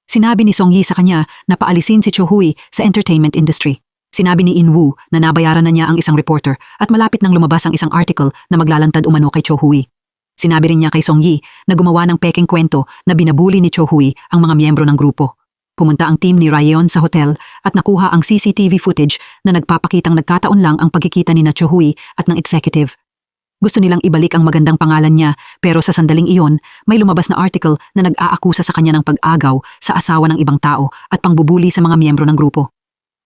Sinabi ni Song Yi sa kanya na paalisin si Cho Hui sa entertainment industry. Sinabi ni In Woo na nabayaran na niya ang isang reporter at malapit nang lumabas ang isang article na maglalantad umano kay Cho Hui. Sinabi rin niya kay Song Yi na gumawa ng peking kwento na binabuli ni Cho Hui ang mga miyembro ng grupo. Pumunta ang team ni Ryeon sa hotel at nakuha ang CCTV footage na nagpapakitang nagkataon lang ang pagkikita ni Cho Hui at ng executive. Gusto nilang ibalik ang magandang pangalan niya pero sa sandaling iyon, may lumabas na article na nag-aakusa sa kanya ng pag-agaw sa asawa ng ibang tao at pangbubuli sa mga miyembro ng grupo.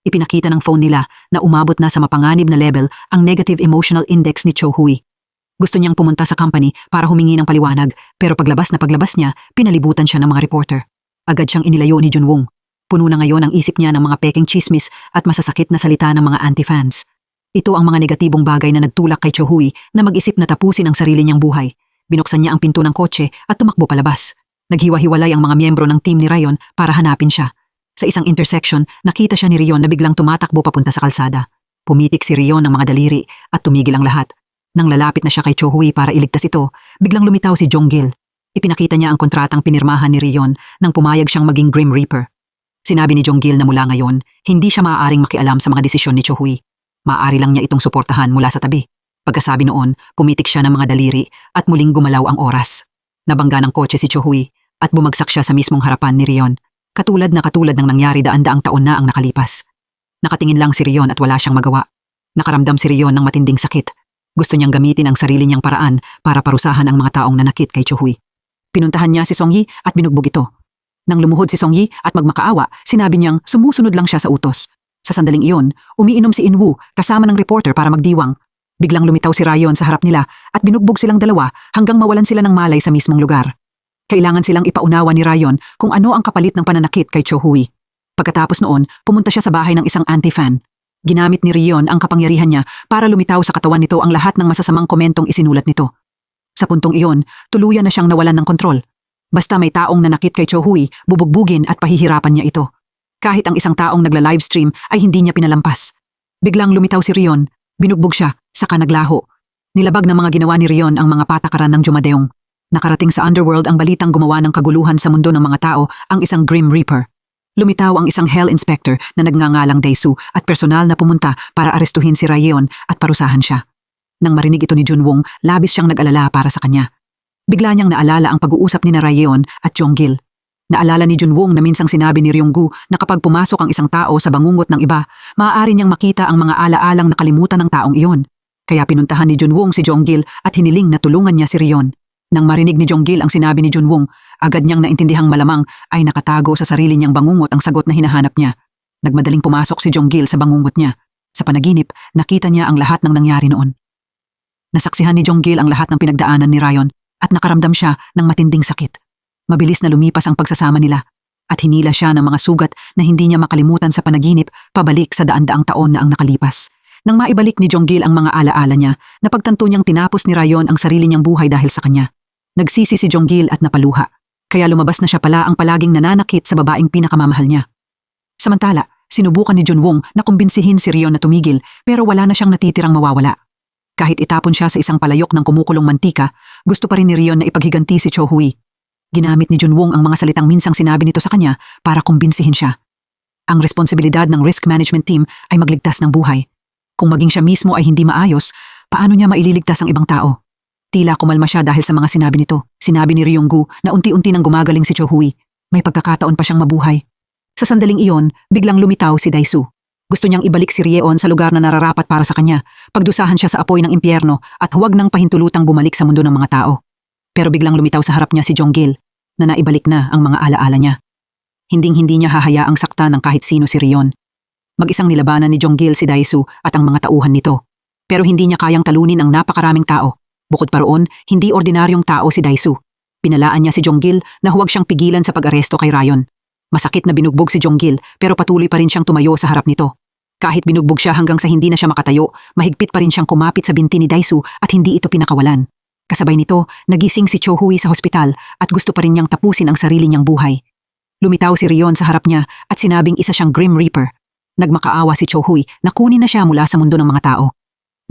Ipinakita ng phone nila na umabot na sa mapanganib na level ang negative emotional index ni Cho Hui. Gusto niyang pumunta sa company para humingi ng paliwanag pero paglabas niya, pinalibutan siya ng mga reporter. Agad siyang inilayo ni Junwon. Puno na ngayon ang isip niya ng mga peking chismis at masasakit na salita ng mga anti-fans. Ito ang mga negatibong bagay na nagtulak kay Cho Hui na mag-isip na tapusin ang sarili niyang buhay. Binuksan niya ang pinto ng kotse at tumakbo palabas. Naghiwa-hiwalay ang mga miyembro ng team ni Ryeon para hanapin siya. Sa isang intersection, nakita siya ni Ryeon na biglang tumatakbo papunta sa kalsada. Pumitik si Ryeon ng mga daliri at tumigil ang lahat. Nang lalapit na siya kay Cho Hui para iligtas ito, biglang lumitaw si Jong-gil. Ipinakita niya ang kontratang pinirmahan ni Ryeon nang pumayag siyang maging Grim Reaper. Sinabi ni Jong-gil na mula ngayon, hindi siya maaaring makialam sa mga desisyon ni Cho Hui. Maaari lang niya itong suportahan mula sa tabi. Pagkasabi noon, pumitik siya ng mga daliri at muling gumalaw ang oras. Nabangga ng kotse si Cho Hui at bumagsak siya sa mismong harapan ni Ryeon. Katulad ng nangyari daan-daang taon na ang nakalipas. Nakatingin lang si Ryeon at wala siyang magawa. Nakaramdam si Ryeon ng matinding sakit. Gusto niyang gamitin ang sarili niyang paraan para parusahan ang mga taong nanakit kay Cho Hui. Pinuntahan niya si Song Yi at binugbog ito. Nang lumuhod si Song Yi at magmakaawa, sinabi niyang sumusunod lang siya sa utos. Sa sandaling iyon, umiinom si In Woo kasama ng reporter para magdiwang. Biglang lumitaw si Ryeon sa harap nila at binugbog silang dalawa hanggang mawalan sila ng malay sa mismong lugar. Kailangan silang ipaunawa ni Ryeon kung ano ang kapalit ng pananakit kay Cho Hui. Pagkatapos noon, pumunta siya sa bahay ng isang anti-fan. Ginamit ni Rion ang kapangyarihan niya para lumitaw sa katawan nito ang lahat ng masasamang komentong isinulat nito. Sa puntong iyon, tuluyan na siyang nawalan ng kontrol. Basta may taong nanakit kay Cho Hui, bubugbugin at pahihirapan niya ito. Kahit ang isang taong nagla-livestream ay hindi niya pinalampas. Biglang lumitaw si Rion, binugbog siya, saka naglaho. Nilabag ng mga ginawa ni Rion ang mga patakaran ng Jumadeong. Nakarating sa underworld ang balitang gumawa ng kaguluhan sa mundo ng mga tao ang isang Grim Reaper. Lumitaw ang isang Hell Inspector na nagngangalang Daisu at personal na pumunta para arestuhin si Rayeon at parusahan siya. Nang marinig ito ni Junwong, labis siyang nag-alala para sa kanya. Bigla niyang naalala ang pag-uusap ni Rayeon at Jonggil. Naalala ni Junwong na minsang sinabi ni Ryonggu na kapag pumasok ang isang tao sa bangungot ng iba, maaari niyang makita ang mga ala-alang nakalimutan ng taong iyon. Kaya pinuntahan ni Junwong si Jonggil at hiniling na tulungan niya si Rion. Nang marinig ni Jonggil ang sinabi ni Junwong, agad niyang naintindihang malamang ay nakatago sa sarili niyang bangungot ang sagot na hinahanap niya. Nagmadaling pumasok si Jonggil sa bangungot niya. Sa panaginip, nakita niya ang lahat ng nangyari noon. Nasaksihan ni Jonggil ang lahat ng pinagdaanan ni Ryan at nakaramdam siya ng matinding sakit. Mabilis na lumipas ang pagsasama nila at hinila siya ng mga sugat na hindi niya makalimutan sa panaginip pabalik sa daan-daang taon na ang nakalipas. Nang maibalik ni Jonggil ang mga alaala niya, napagtanto niyang tinapos ni Ryan ang sarili niyang buhay dahil sa kanya. Nagsisi si Jonggil at napaluha, kaya lumabas na siya pala ang palaging nananakit sa babaeng pinakamamahal niya. Samantala, sinubukan ni Junwong na kumbinsihin si Rion na tumigil pero wala na siyang natitirang mawawala. Kahit itapon siya sa isang palayok ng kumukulong mantika, gusto pa rin ni Rion na ipaghiganti si Cho Hui. Ginamit ni Junwong ang mga salitang minsang sinabi nito sa kanya para kumbinsihin siya. Ang responsibilidad ng risk management team ay magligtas ng buhay. Kung maging siya mismo ay hindi maayos, paano niya maililigtas ang ibang tao? Tila kumalma siya dahil sa mga sinabi nito. Sinabi ni Ryonggu na unti-unti nang gumagaling si Cho Hui. May pagkakataon pa siyang mabuhay. Sa sandaling iyon, biglang lumitaw si Daisu. Gusto niyang ibalik si Ryeon sa lugar na nararapat para sa kanya, pagdusahan siya sa apoy ng impyerno at huwag nang pahintulutang bumalik sa mundo ng mga tao. Pero biglang lumitaw sa harap niya si Jonggil na naibalik na ang mga alaala niya. Hinding-hindi niya hahayaang sakta ng kahit sino si Ryeon. Mag-isang nilabanan ni Jonggil si Daisu at ang mga tauhan nito. Pero hindi niya kayang talunin ang napakaraming tao. Bukod pa roon, hindi ordinaryong tao si Daisu. Pinalaan niya si Jonggil na huwag siyang pigilan sa pag-aresto kay Ryan. Masakit na binugbog si Jonggil pero patuloy pa rin siyang tumayo sa harap nito. Kahit binugbog siya hanggang sa hindi na siya makatayo, mahigpit pa rin siyang kumapit sa binti ni Daisu at hindi ito pinakawalan. Kasabay nito, nagising si Cho Hui sa hospital at gusto pa rin niyang tapusin ang sarili niyang buhay. Lumitaw si Rion sa harap niya at sinabing isa siyang Grim Reaper. Nagmakaawa si Cho Hui na kunin na siya mula sa mundo ng mga tao.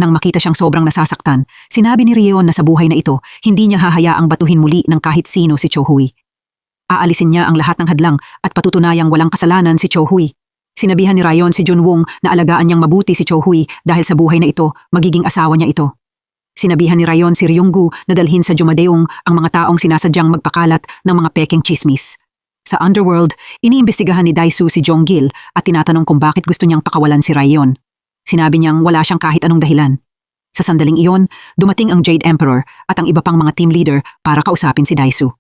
Nang makita siyang sobrang nasasaktan, sinabi ni Rion na sa buhay na ito, hindi niya hahayaang batuhin muli ng kahit sino si Cho Hui. Aalisin niya ang lahat ng hadlang at patutunayang walang kasalanan si Cho Hui. Sinabihan ni Ryan si Junwong na alagaan niyang mabuti si Cho Hui dahil sa buhay na ito, magiging asawa niya ito. Sinabihan ni Ryan si Ryonggu na dalhin sa Jumadeong ang mga taong sinasadyang magpakalat ng mga pekeng chismis. Sa underworld, iniimbestigahan ni Daisu si Jonggil at tinatanong kung bakit gusto niyang pakawalan si Ryan. Sinabi niyang wala siyang kahit anong dahilan. Sa sandaling iyon, dumating ang Jade Emperor at ang iba pang mga team leader para kausapin si Daisu.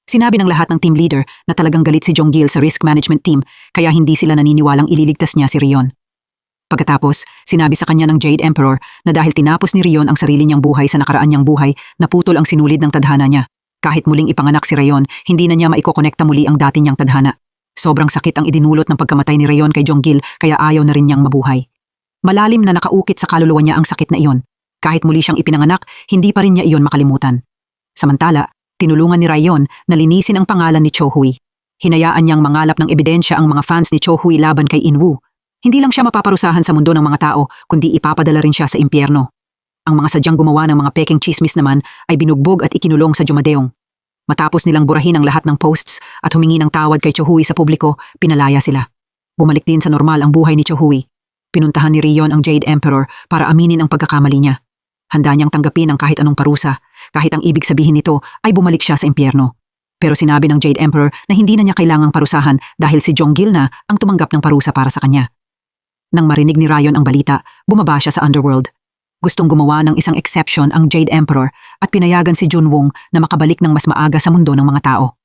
Sinabi ng lahat ng team leader na talagang galit si Jonggil sa risk management team kaya hindi sila naniniwalang ililigtas niya si Rion. Pagkatapos, sinabi sa kanya ng Jade Emperor na dahil tinapos ni Rion ang sarili niyang buhay sa nakaraan niyang buhay, naputol ang sinulid ng tadhana niya. Kahit muling ipanganak si Rion, hindi na niya maikokonekta muli ang dati niyang tadhana. Sobrang sakit ang idinulot ng pagkamatay ni Rion kay Jonggil kaya ayaw na rin niyang mabuhay. Malalim na nakaukit sa kaluluwa niya ang sakit na iyon. Kahit muli siyang ipinanganak, hindi pa rin niya iyon makalimutan. Samantala, tinulungan ni Ryan na linisin ang pangalan ni Cho Hui. Hinayaan niyang mangalap ng ebidensya ang mga fans ni Cho Hui laban kay Inwoo. Hindi lang siya mapaparusahan sa mundo ng mga tao, kundi ipapadala rin siya sa impyerno. Ang mga sadyang gumawa ng mga pekeng chismis naman ay binugbog at ikinulong sa Jumadeong. Matapos nilang burahin ang lahat ng posts at humingi ng tawad kay Cho Hui sa publiko, pinalaya sila. Bumalik din sa normal ang buhay ni Cho Hui. Pinuntahan ni Rion ang Jade Emperor para aminin ang pagkakamali niya. Handa niyang tanggapin ang kahit anong parusa, kahit ang ibig sabihin nito ay bumalik siya sa impyerno. Pero sinabi ng Jade Emperor na hindi na niya kailangang parusahan dahil si Jonggil na ang tumanggap ng parusa para sa kanya. Nang marinig ni Ryan ang balita, bumaba siya sa underworld. Gustong gumawa ng isang exception ang Jade Emperor at pinayagan si Junwong na makabalik ng mas maaga sa mundo ng mga tao.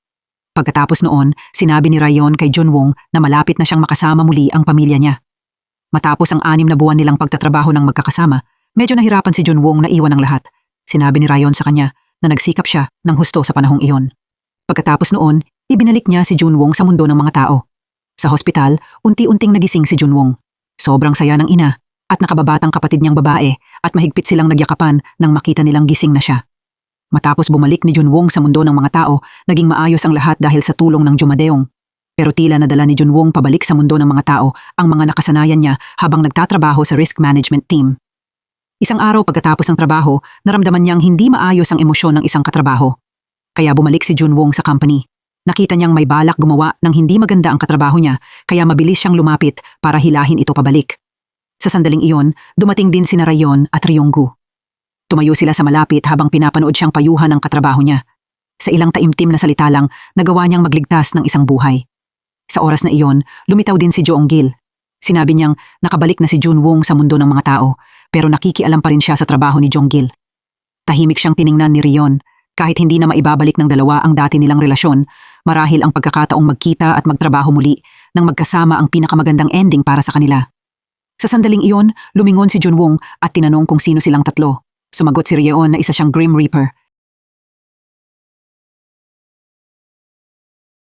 Pagkatapos noon, sinabi ni Ryan kay Junwong na malapit na siyang makasama muli ang pamilya niya. Matapos ang 6 na buwan nilang pagtatrabaho ng magkakasama, medyo nahirapan si Junwong na iwan ang lahat. Sinabi ni Ryan sa kanya na nagsikap siya ng husto sa panahong iyon. Pagkatapos noon, ibinalik niya si Junwong sa mundo ng mga tao. Sa hospital, unti-unting nagising si Junwong. Sobrang saya ng ina at nakababatang kapatid niyang babae at mahigpit silang nagyakapan nang makita nilang gising na siya. Matapos bumalik ni Junwong sa mundo ng mga tao, naging maayos ang lahat dahil sa tulong ng Jumadeong. Pero tila nadala ni Junwong pabalik sa mundo ng mga tao ang mga nakasanayan niya habang nagtatrabaho sa risk management team. Isang araw pagkatapos ng trabaho, naramdaman niyang hindi maayos ang emosyon ng isang katrabaho. Kaya bumalik si Junwong sa company. Nakita niyang may balak gumawa ng hindi maganda ang katrabaho niya, kaya mabilis siyang lumapit para hilahin ito pabalik. Sa sandaling iyon, dumating din sina Rayon at Ryonggu. Tumayo sila sa malapit habang pinapanood siyang payuhan ng katrabaho niya. Sa ilang taimtim na salita lang, nagawa niyang magligtas ng isang buhay. Sa oras na iyon, lumitaw din si Joong-gil. Sinabi niyang nakabalik na si Junwong sa mundo ng mga tao, pero nakikialam pa rin siya sa trabaho ni Joong-gil. Tahimik siyang tiningnan ni Ryon. Kahit hindi na maibabalik ng dalawa ang dati nilang relasyon, marahil ang pagkakataong magkita at magtrabaho muli nang magkasama ang pinakamagandang ending para sa kanila. Sa sandaling iyon, lumingon si Junwong at tinanong kung sino silang tatlo. Sumagot si Ryon na isa siyang Grim Reaper.